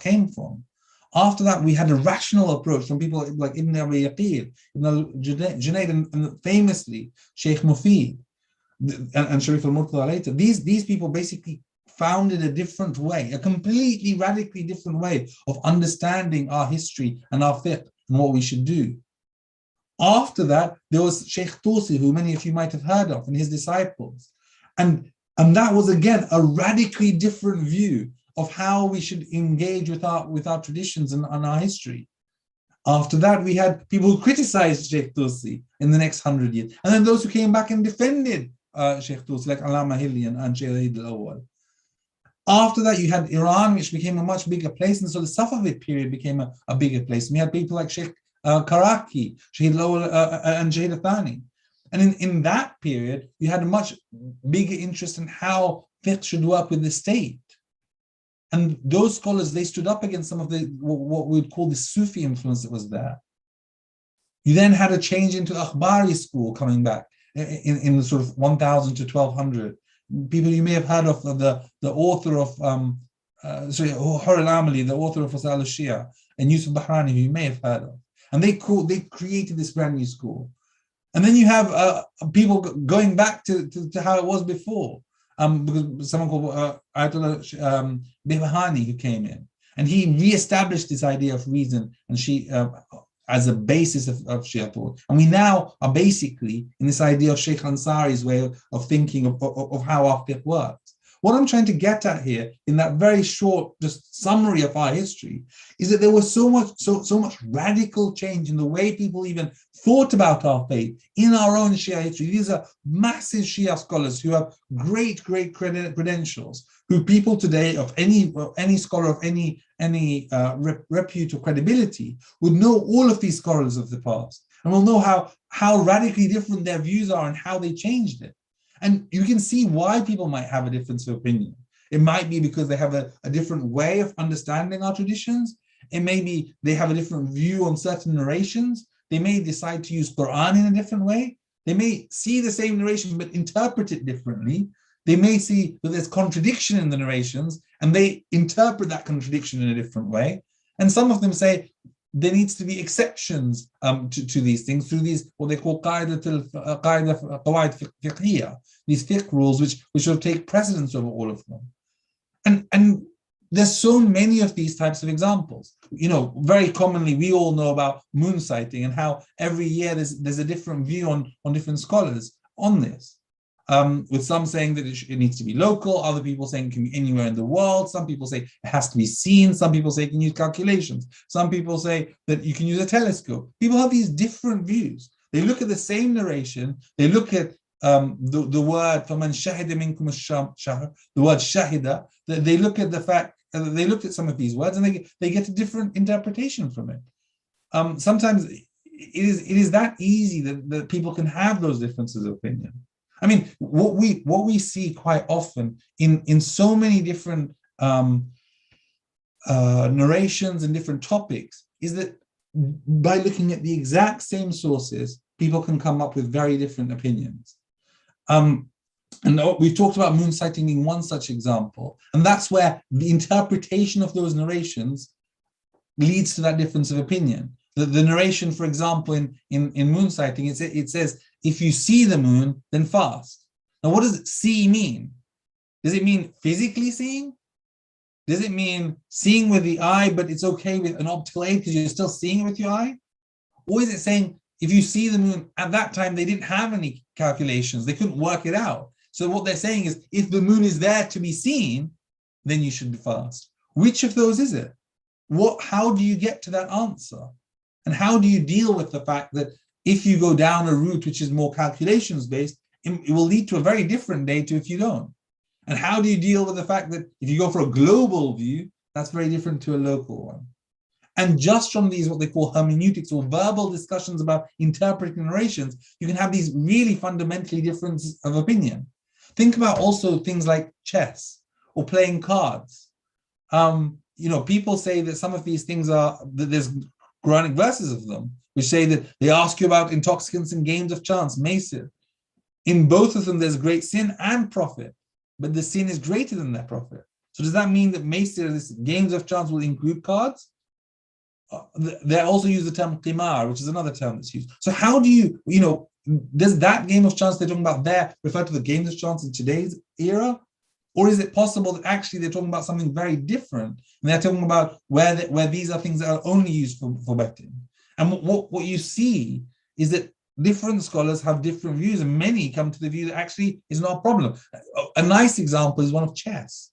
came from. After that, we had a rational approach from people like Ibn Abi Yaqir, Ibn al-Junayd, and famously Sheikh Mufid and Sharif al-Murtada later. These people basically founded a different way, a completely radically different way of understanding our history and our fiqh and what we should do. After that, there was Sheikh Tusi, who many of you might have heard of, and his disciples. And that was, again, a radically different view of how we should engage with our traditions and our history. After that, we had people who criticized Sheikh Tusi in the next 100 years. And then those who came back and defended Sheikh Tusi, like Allama Hilli and Shaykh al-Awwal. After that, you had Iran, which became a much bigger place. And so the Safavid period became a bigger place. And we had people like Sheikh Karaki, Shaykh al-Awwal and Shaykh al-Thani. And in that period, you had a much bigger interest in how fiqh should work with the state. And those scholars, they stood up against some of the what we'd call the Sufi influence that was there. You then had a change into Akhbari school coming back in the sort of 1000 to 1200. People you may have heard of, the author of Hur al-Amali, the author of Fasal al-Shia, and Yusuf Bahrani, who you may have heard of. And they created this brand new school. And then you have people going back to how it was before. Because someone called Ayatollah Behbahani who came in, and he re-established this idea of reason and as a basis of Shia thought. And we now are basically in this idea of Sheikh Ansari's way of thinking of how our fiqh works. What I'm trying to get at here in that very short just summary of our history is that there was so much radical change in the way people even thought about our faith in our own Shia history. These are massive Shia scholars who have great credentials, who people today of any scholar of any repute or credibility would know all of these scholars of the past and will know how radically different their views are and how they changed it. And you can see why people might have a difference of opinion. It might be because they have a different way of understanding our traditions. It may be they have a different view on certain narrations. They may decide to use Quran in a different way. They may see the same narration but interpret it differently. They may see that there's contradiction in the narrations and they interpret that contradiction in a different way. And some of them say there needs to be exceptions to these things through these, what they call qawaid fiqhiyya, these fiqh rules which will take precedence over all of them. And there's so many of these types of examples. Very commonly we all know about moon sighting and how every year there's a different view on different scholars on this. With some saying that it needs to be local, other people saying it can be anywhere in the world. Some people say it has to be seen. Some people say you can use calculations. Some people say that you can use a telescope. People have these different views. They look at the same narration. They look at the word فَمَنْ شَهِدَ مِنْكُمُ الشَّهْرَ, the word shahida. They look at the fact, they looked at some of these words and they get a different interpretation from it. Sometimes it is that easy that people can have those differences of opinion. I mean, what we see quite often in so many different narrations and different topics is that by looking at the exact same sources, people can come up with very different opinions. And we've talked about moon sighting being one such example, and that's where the interpretation of those narrations leads to that difference of opinion. The narration, for example, in moon sighting, it says, if you see the moon, then fast. Now, what does see mean? Does it mean physically seeing? Does it mean seeing with the eye, but it's okay with an optical aid because you're still seeing it with your eye? Or is it saying, if you see the moon, at that time, they didn't have any calculations. They couldn't work it out. So what they're saying is, if the moon is there to be seen, then you should fast. Which of those is it? How do you get to that answer? And how do you deal with the fact that if you go down a route which is more calculations based, it will lead to a very different day to if you don't? And how do you deal with the fact that if you go for a global view, that's very different to a local one? And just from these, what they call hermeneutics or verbal discussions about interpreting narrations, you can have these really fundamentally differences of opinion. Think about also things like chess or playing cards. People say that some of these things that there's Quranic verses of them, which say that they ask you about intoxicants and games of chance, maysir. In both of them, there's great sin and profit, but the sin is greater than their profit. So does that mean that maysir, this games of chance, will include cards? They also use the term qimar, which is another term that's used. So how do you, does that game of chance they're talking about there refer to the games of chance in today's era? Or is it possible that actually they're talking about something very different, and they're talking about where these are things that are only used for betting? And what you see is that different scholars have different views, and many come to the view that actually is not a problem. A nice example is one of chess.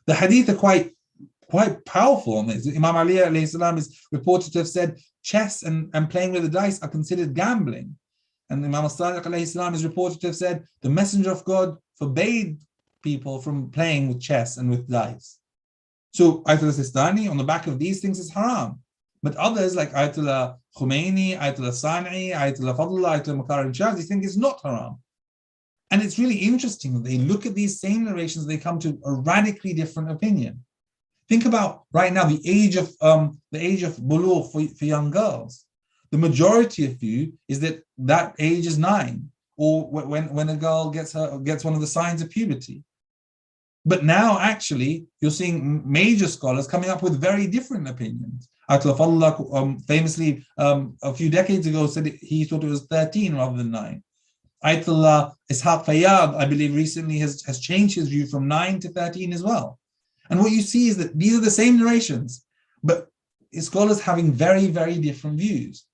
The hadith are quite powerful on this. Imam Ali alayhi salam is reported to have said chess and playing with the dice are considered gambling. And Imam al-Sadiq alayhi salam is reported to have said the Messenger of God forbade people from playing with chess and with dice. So Ayatollah Sistani, on the back of these things, is haram. But others like Ayatollah Khomeini, Ayatollah Sana'i, Ayatollah Fadlullah, Ayatollah Makarim Shazi think it's not haram. And it's really interesting that they look at these same narrations, they come to a radically different opinion. Think about right now the age of bulugh for young girls. The majority of view is that age is 9, or when a girl gets one of the signs of puberty. But now actually you're seeing major scholars coming up with very different opinions. Ayatollah Fadlullah famously a few decades ago said he thought it was 13 rather than 9. Ayatollah Ishaq Fayyad, I believe, recently has changed his view from 9 to 13 as well. And what you see is that these are the same narrations, but scholars having very, very different views.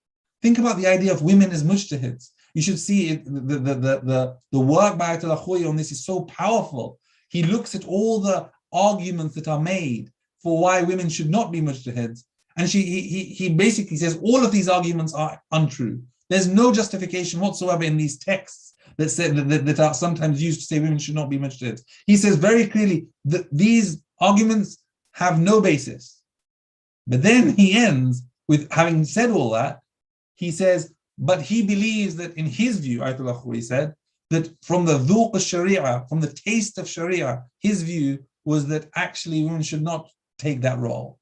Think about the idea of women as mujtahids. You should see it, the work by Ayatollah Khoyi on this is so powerful. He looks at all the arguments that are made for why women should not be mujtahids. And he basically says all of these arguments are untrue. There's no justification whatsoever in these texts that are sometimes used to say women should not be mujtahids. He says very clearly that these arguments have no basis. But then he ends with, having said all that, he says, but he believes that in his view, Ayatollah Khoui said, that from the dhuq al-sharia, from the taste of sharia, his view was that actually women should not take that role.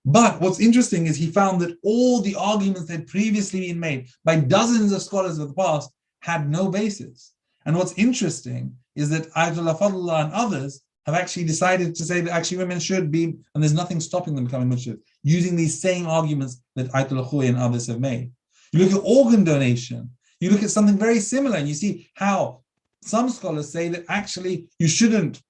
But what's interesting is he found that all the arguments that had previously been made by dozens of scholars of the past had no basis. And what's interesting is that Ayatollah Fadlullah and others have actually decided to say that actually women should be, and there's nothing stopping them becoming mujtahid, using these same arguments that Ayatollah Khoui and others have made. You look at organ donation, you look at something very similar, and you see how some scholars say that actually you shouldn't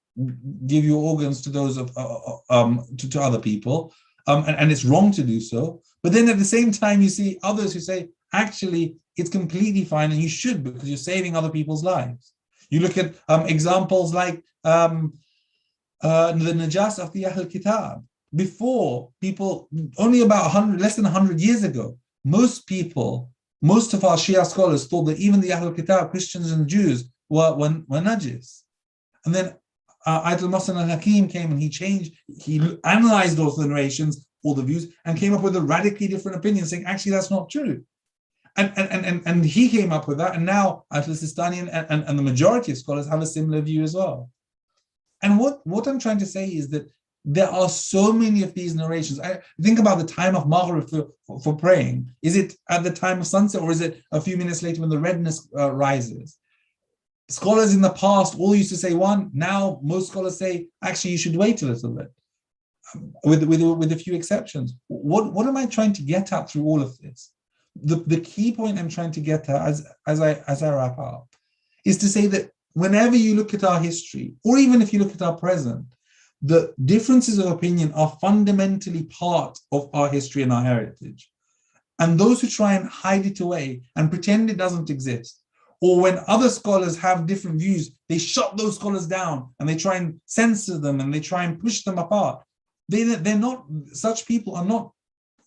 give your organs to those of to other people, and it's wrong to do so. But then at the same time, you see others who say actually it's completely fine and you should, because you're saving other people's lives. You look at examples like the najas of the Ahl Kitab. Before, people, only about less than 100 years ago, most of our Shia scholars thought that even the Ahl Kitab, Christians and Jews, were najis. And then Ayatollah Mohsen al-Hakim came and he analyzed those narrations, all the views, and came up with a radically different opinion, saying actually that's not true. And he came up with that, and now Ayatollah Sistani and the majority of scholars have a similar view as well. And what I'm trying to say is that there are so many of these narrations. I think about the time of Maghrib for praying. Is it at the time of sunset, or is it a few minutes later when the redness rises? Scholars in the past all used to say one. Now most scholars say actually you should wait a little bit, with a few exceptions. What am I trying to get at through all of this? The key point I'm trying to get at as I wrap up is to say that whenever you look at our history, or even if you look at our present, the differences of opinion are fundamentally part of our history and our heritage. And those who try and hide it away and pretend it doesn't exist, or when other scholars have different views, they shut those scholars down and they try and censor them and they try and push them apart. Such people are not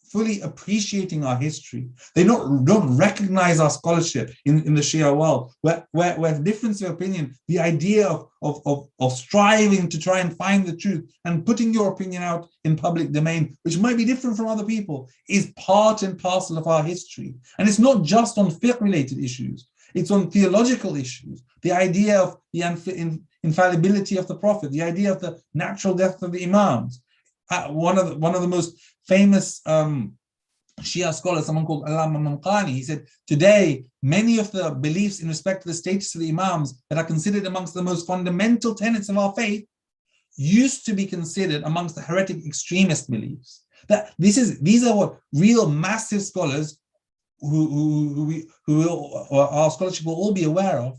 fully appreciating our history. They don't recognize our scholarship in the Shia world, where difference of opinion, the idea of striving to try and find the truth and putting your opinion out in public domain, which might be different from other people, is part and parcel of our history. And it's not just on fiqh-related issues, it's on theological issues. The idea of the infallibility of the Prophet, the idea of the natural death of the Imams. One of the most famous Shia scholars, someone called Allama Mamqani, he said, today, many of the beliefs in respect to the status of the Imams that are considered amongst the most fundamental tenets of our faith used to be considered amongst the heretic extremist beliefs. These are what real massive scholars who our scholarship will all be aware of.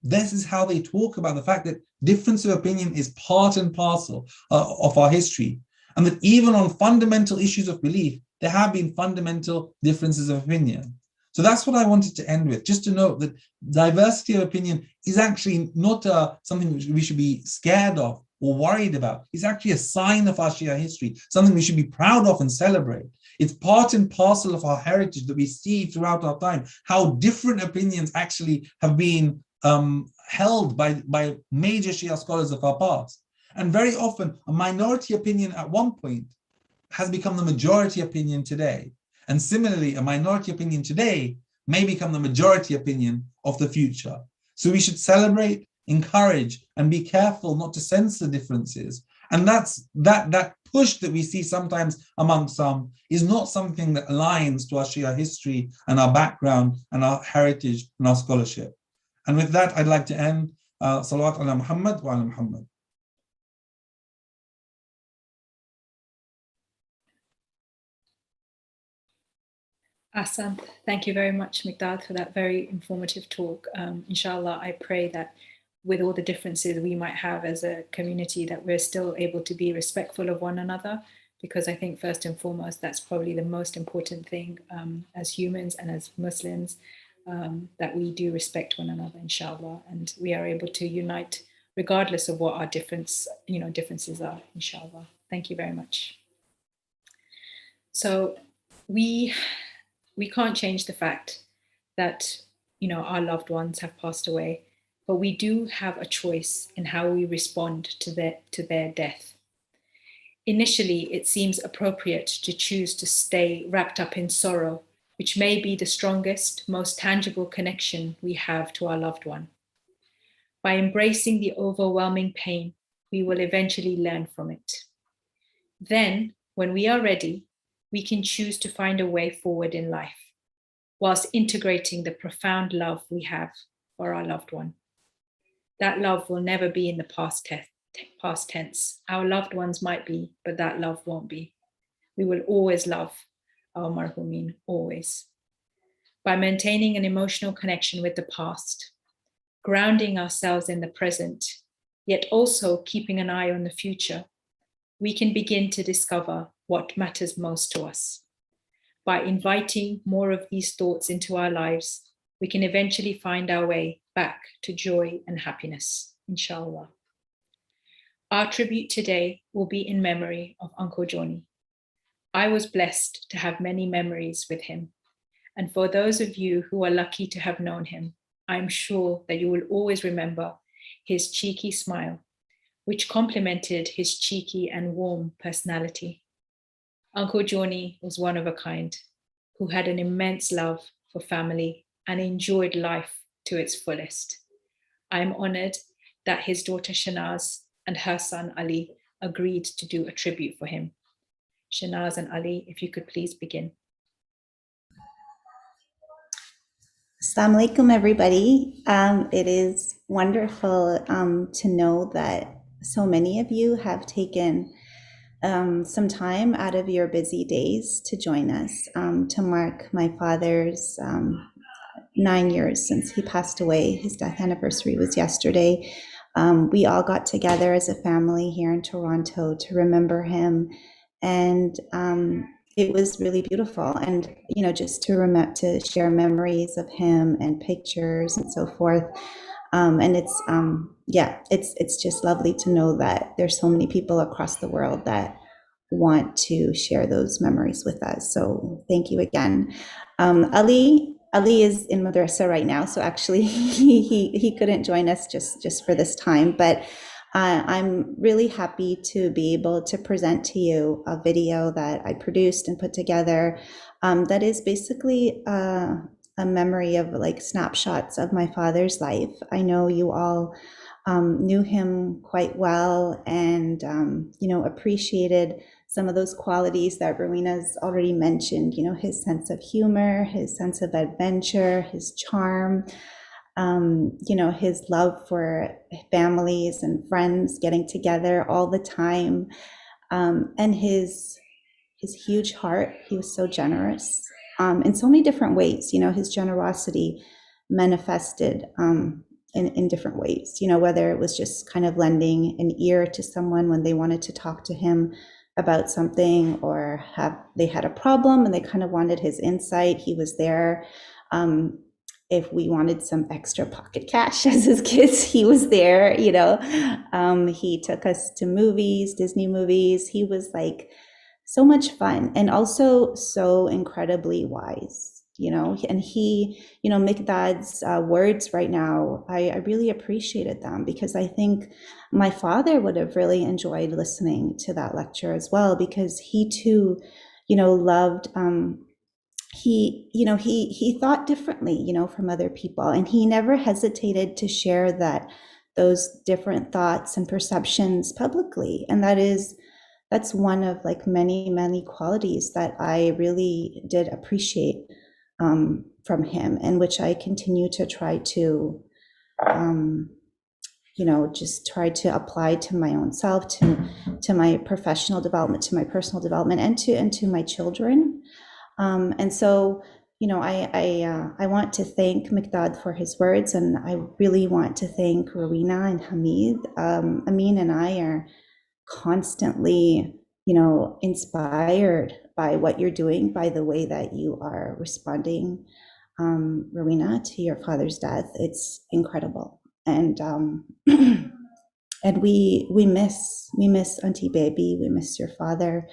This is how they talk about the fact that difference of opinion is part and parcel of our history. And that even on fundamental issues of belief, there have been fundamental differences of opinion. So that's what I wanted to end with, just to note that diversity of opinion is actually not something which we should be scared of or worried about. It's actually a sign of our Shia history, something we should be proud of and celebrate. It's part and parcel of our heritage that we see throughout our time, how different opinions actually have been held by major Shia scholars of our past. And very often, a minority opinion at one point has become the majority opinion today. And similarly, a minority opinion today may become the majority opinion of the future. So we should celebrate, encourage, and be careful not to censor differences. And that push that we see sometimes among some is not something that aligns to our Shia history and our background and our heritage and our scholarship. And with that, I'd like to end. Salawat ala Muhammad wa ala Muhammad. Ahsan, thank you very much, Miqdad, for that very informative talk. Inshallah, I pray that with all the differences we might have as a community, that we're still able to be respectful of one another, because I think first and foremost, that's probably the most important thing as humans and as Muslims, that we do respect one another, inshallah, and we are able to unite regardless of what our differences are, inshallah. Thank you very much. So we can't change the fact that, our loved ones have passed away, but we do have a choice in how we respond to their death. Initially, it seems appropriate to choose to stay wrapped up in sorrow, which may be the strongest, most tangible connection we have to our loved one. By embracing the overwhelming pain, we will eventually learn from it. Then, when we are ready, we can choose to find a way forward in life, whilst integrating the profound love we have for our loved one. That love will never be in the past tense. Our loved ones might be, but that love won't be. We will always love our marhumin, always. By maintaining an emotional connection with the past, grounding ourselves in the present, yet also keeping an eye on the future, we can begin to discover what matters most to us. By inviting more of these thoughts into our lives, we can eventually find our way back to joy and happiness, inshallah. Our tribute today will be in memory of Uncle Johnny. I was blessed to have many memories with him. And for those of you who are lucky to have known him, I'm sure that you will always remember his cheeky smile, which complemented his cheeky and warm personality. Uncle Johnny was one of a kind, who had an immense love for family and enjoyed life to its fullest. I am honored that his daughter Shanaz and her son Ali agreed to do a tribute for him. Shanaz and Ali, if you could please begin. Assalamu alaikum, everybody. It is wonderful to know that so many of you have taken some time out of your busy days to join us to mark my father's 9 years since he passed away. His death anniversary was yesterday. We all got together as a family here in Toronto to remember him, and it was really beautiful. And just to share memories of him and pictures and so forth. And it's just lovely to know that there's so many people across the world that want to share those memories with us. So thank you again. Ali is in madrasa right now, so actually he couldn't join us just for this time, but I'm really happy to be able to present to you a video that I produced and put together that is basically a memory of like snapshots of my father's life. I know you all knew him quite well and appreciated some of those qualities that Rowena's already mentioned, his sense of humor, his sense of adventure, his charm, his love for families and friends getting together all the time, and his huge heart. He was so generous in so many different ways. His generosity manifested in different ways, whether it was just kind of lending an ear to someone when they wanted to talk to him about something, or they had a problem and they kind of wanted his insight. He was there. If we wanted some extra pocket cash as his kids, he was there. He took us to movies, Disney movies. He was like so much fun, and also so incredibly wise. and he, Mikdad's words right now, I really appreciated them, because I think my father would have really enjoyed listening to that lecture as well, because he too, loved, he thought differently, from other people, and he never hesitated to share those different thoughts and perceptions publicly. And that's one of like many, many qualities that I really did appreciate from him, and which I continue to try to, just try to apply to my own self, to my professional development, to my personal development, and to my children. And so, I want to thank Mikdad for his words, and I really want to thank Rowena and Hamid. Amin and I are constantly, inspired by what you're doing, by the way that you are responding, Rowena, to your father's death. It's incredible. And and we miss Auntie Baby, we miss your father,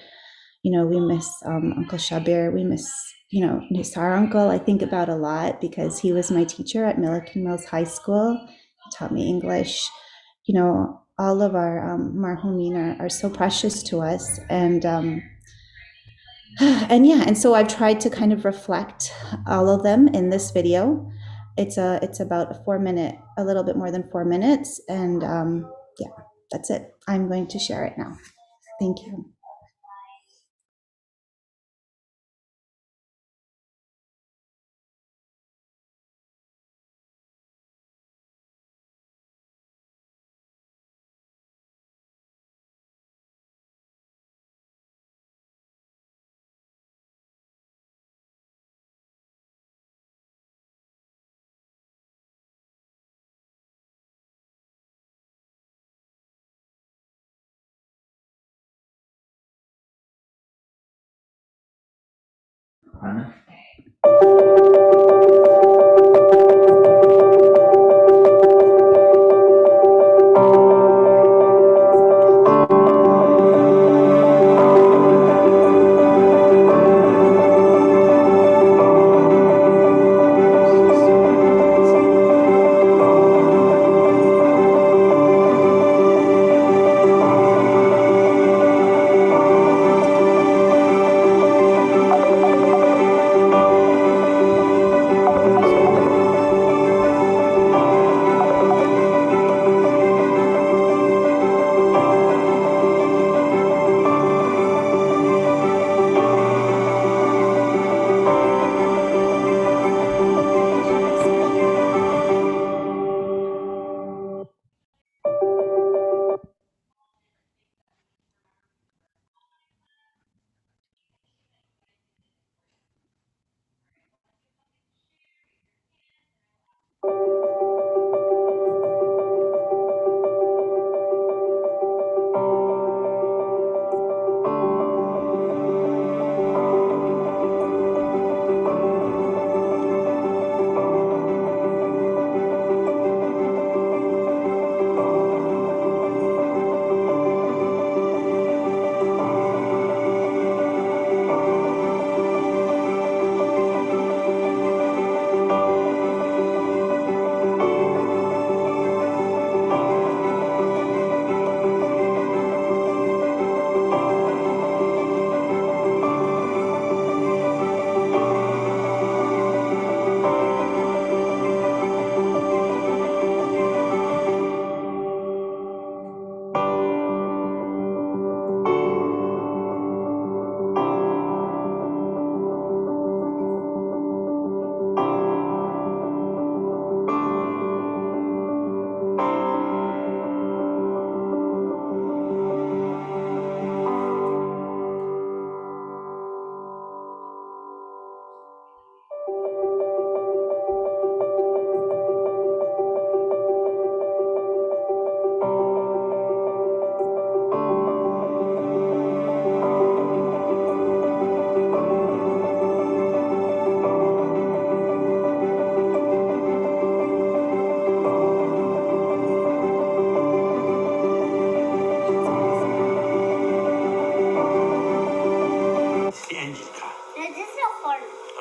we miss Uncle Shabir, we miss Nisar uncle. I think about a lot, because he was my teacher at Milliken Mills High School. He taught me English. All of our marhumin are so precious to us, and and so I've tried to kind of reflect all of them in this video. It's about a little bit more than 4 minutes, and yeah, that's it. I'm going to share it now. Thank you.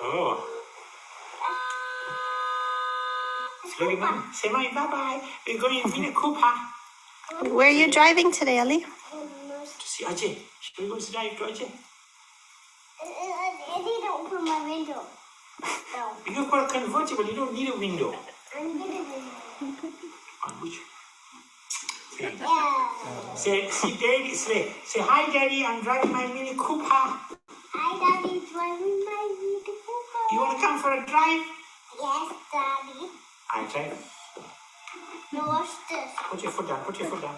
Oh. Look at Mum. Say, Mummy, bye-bye. We're going in Mini Cooper. Where are you driving today, Ali? To see Ajay. Should we go to drive to Ajay? Eddie, don't open my window. No. You've got a convertible. You don't need a window. I'm going to window. On which? Yeah. Say, see Daddy. Say, hi, Daddy. I'm driving my Mini Cooper. Hi, Daddy. Driving my Mini Cooper. You want to come for a drive? Yes, Daddy. I drive. No, watch this. Put your foot down. Put your foot down.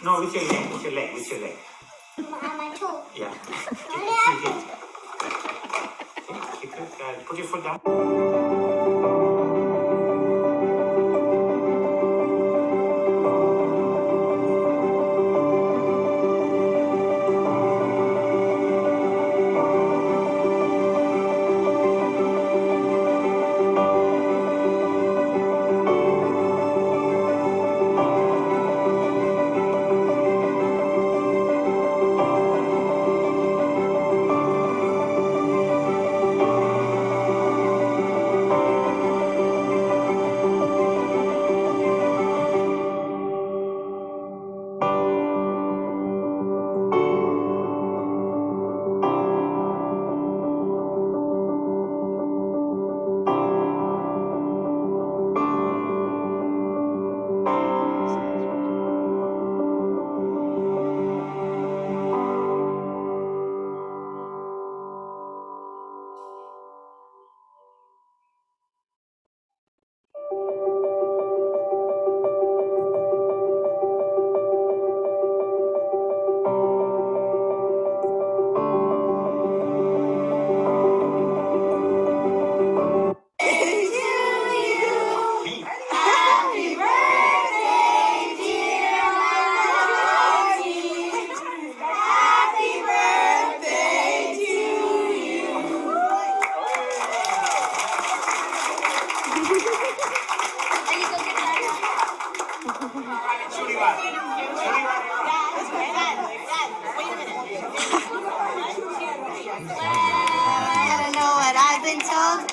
No, with your leg. With your leg. With your leg. On my toe. Yeah. Keep it. Put your foot down.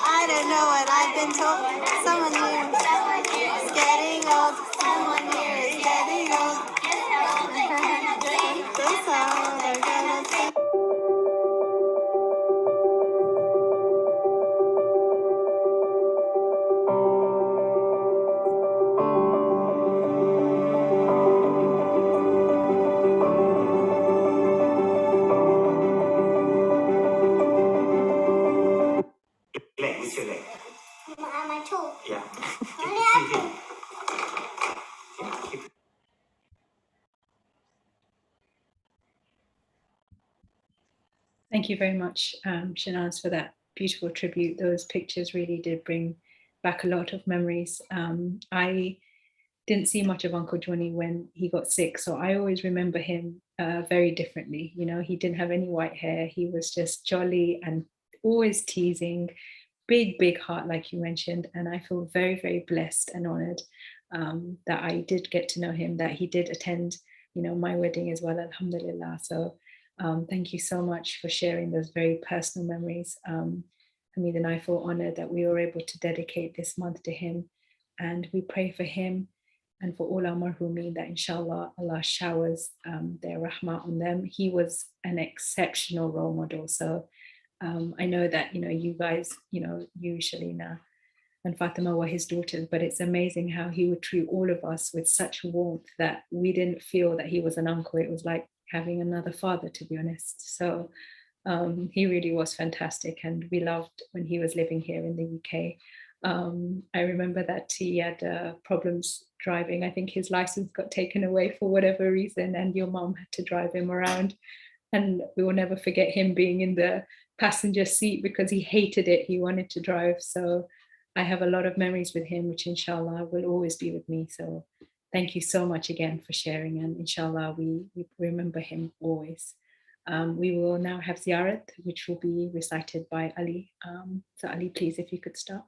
I don't know what I've been told. Someone here is getting old. Someone here is getting old. That's all they're gonna say. Leg, with your leg. On my toe. Yeah. Thank you very much, Shanaz, for that beautiful tribute. Those pictures really did bring back a lot of memories. I didn't see much of Uncle Johnny when he got sick, so I always remember him very differently. You know, he didn't have any white hair. He was just jolly and always teasing, big heart, like you mentioned. And I feel very, very blessed and honored that I did get to know him, that he did attend, you know, my wedding as well, alhamdulillah. So thank you so much for sharing those very personal memories. Hamid and I feel honored that we were able to dedicate this month to him, and we pray for him and for all our marhumeen that inshallah Allah showers their rahmah on them. He was an exceptional role model. So I know that, you know, you guys, you know, you, Shalina and Fatima were his daughters, but it's amazing how he would treat all of us with such warmth that we didn't feel that he was an uncle. It was like having another father, to be honest. So he really was fantastic, and we loved when he was living here in the UK. I remember that he had problems driving. I think his license got taken away for whatever reason, and your mom had to drive him around. And we will never forget him being in the passenger seat because he hated it. He wanted to drive. So I have a lot of memories with him, which inshallah will always be with me. So thank you so much again for sharing, and inshallah we remember him always. We will now have ziyarat, which will be recited by Ali. So Ali, please, if you could start.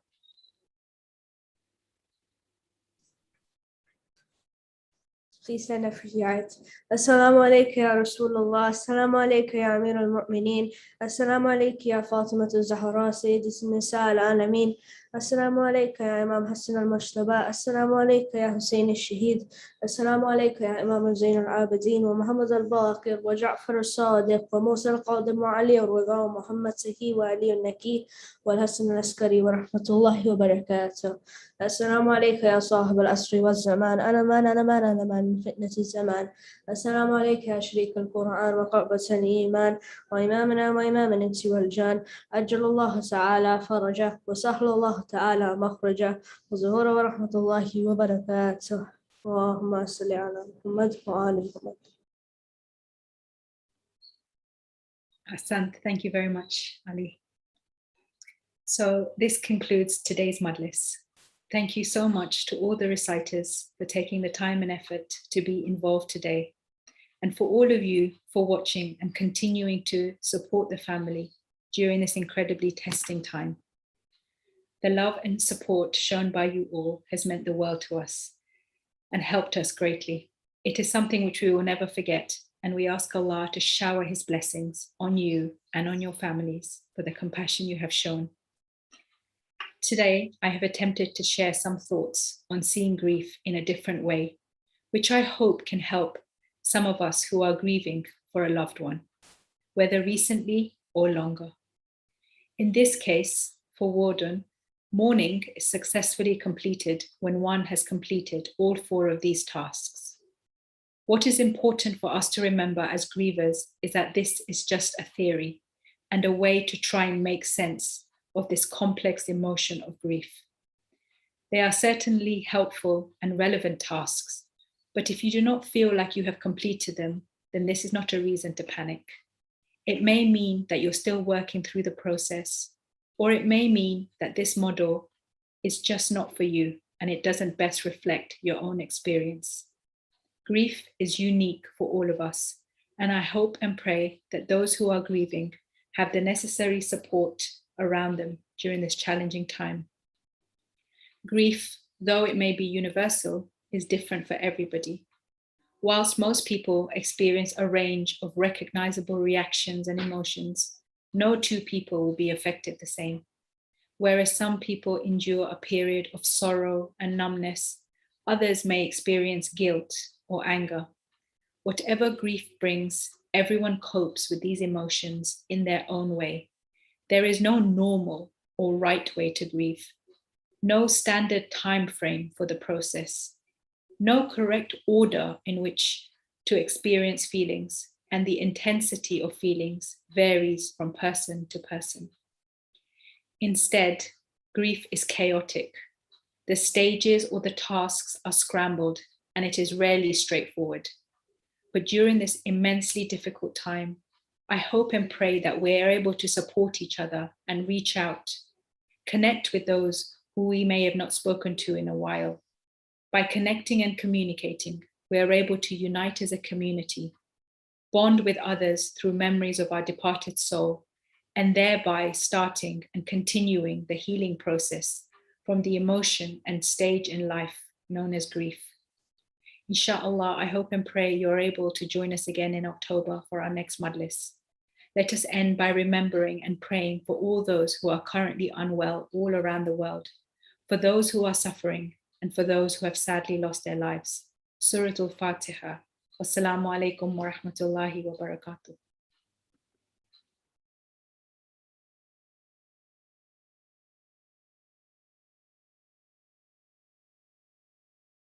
Please stand up for Shiite. Assalamu alaikum ya Rasulullah. Assalamu alaikum ya Amir al-Mu'mineen. Assalamu alaikum ya Fatima al-Zahra, Sayyidat al-Nisa al-Alamin. Assalamu alaikum ya Imam Hassan al-Mashtaba. Assalamu alaikum ya Hussein al-Shahid. Assalamu alaikum ya Imam al-Zain al-Abidin wa Muhammad al-Baqir wa Ja'far al-Sadiq wa Musa al-Qadim wa Ali al-Ridha wa Muhammad Sahi wa Ali al-Naki wa Hassan al-Askari wa rahmatullahi wa barakatuh. السلام عليك يا صاحب العصر والزمان أنا من فتنة الزمان. السلام عليك يا شريك القرآن وقربة الإيمان وإمامنا وإمام الإنس والجان. أجل الله تعالى فرجه وسهل الله تعالى مخرجه وظهور ورحمة الله وبركاته. اللهم صل على محمد وآل محمد. Ahsant, thank you very much, Ali. So this concludes today's Majlis. Thank you so much to all the reciters for taking the time and effort to be involved today, and for all of you for watching and continuing to support the family during this incredibly testing time. The love and support shown by you all has meant the world to us and helped us greatly. It is something which we will never forget, and we ask Allah to shower His blessings on you and on your families for the compassion you have shown. Today, I have attempted to share some thoughts on seeing grief in a different way, which I hope can help some of us who are grieving for a loved one, whether recently or longer. In this case, for Warden, mourning is successfully completed when one has completed all 4 of these tasks. What is important for us to remember as grievers is that this is just a theory and a way to try and make sense of this complex emotion of grief. They are certainly helpful and relevant tasks, but if you do not feel like you have completed them, then this is not a reason to panic. It may mean that you're still working through the process, or it may mean that this model is just not for you and it doesn't best reflect your own experience. Grief is unique for all of us, and I hope and pray that those who are grieving have the necessary support around them during this challenging time. Grief, though it may be universal, is different for everybody. Whilst most people experience a range of recognizable reactions and emotions, no 2 people will be affected the same. Whereas some people endure a period of sorrow and numbness, others may experience guilt or anger. Whatever grief brings, everyone copes with these emotions in their own way. There is no normal or right way to grieve, no standard time frame for the process, no correct order in which to experience feelings, and the intensity of feelings varies from person to person. Instead, grief is chaotic. The stages or the tasks are scrambled, and it is rarely straightforward. But during this immensely difficult time, I hope and pray that we are able to support each other and reach out, connect with those who we may have not spoken to in a while. By connecting and communicating, we are able to unite as a community, bond with others through memories of our departed soul, and thereby starting and continuing the healing process from the emotion and stage in life known as grief. Inshallah, I hope and pray you're able to join us again in October for our next Majlis. Let us end by remembering and praying for all those who are currently unwell all around the world, for those who are suffering, and for those who have sadly lost their lives. Surah Al-Fatiha. Wassalamu alaikum wa rahmatullahi wa barakatuh.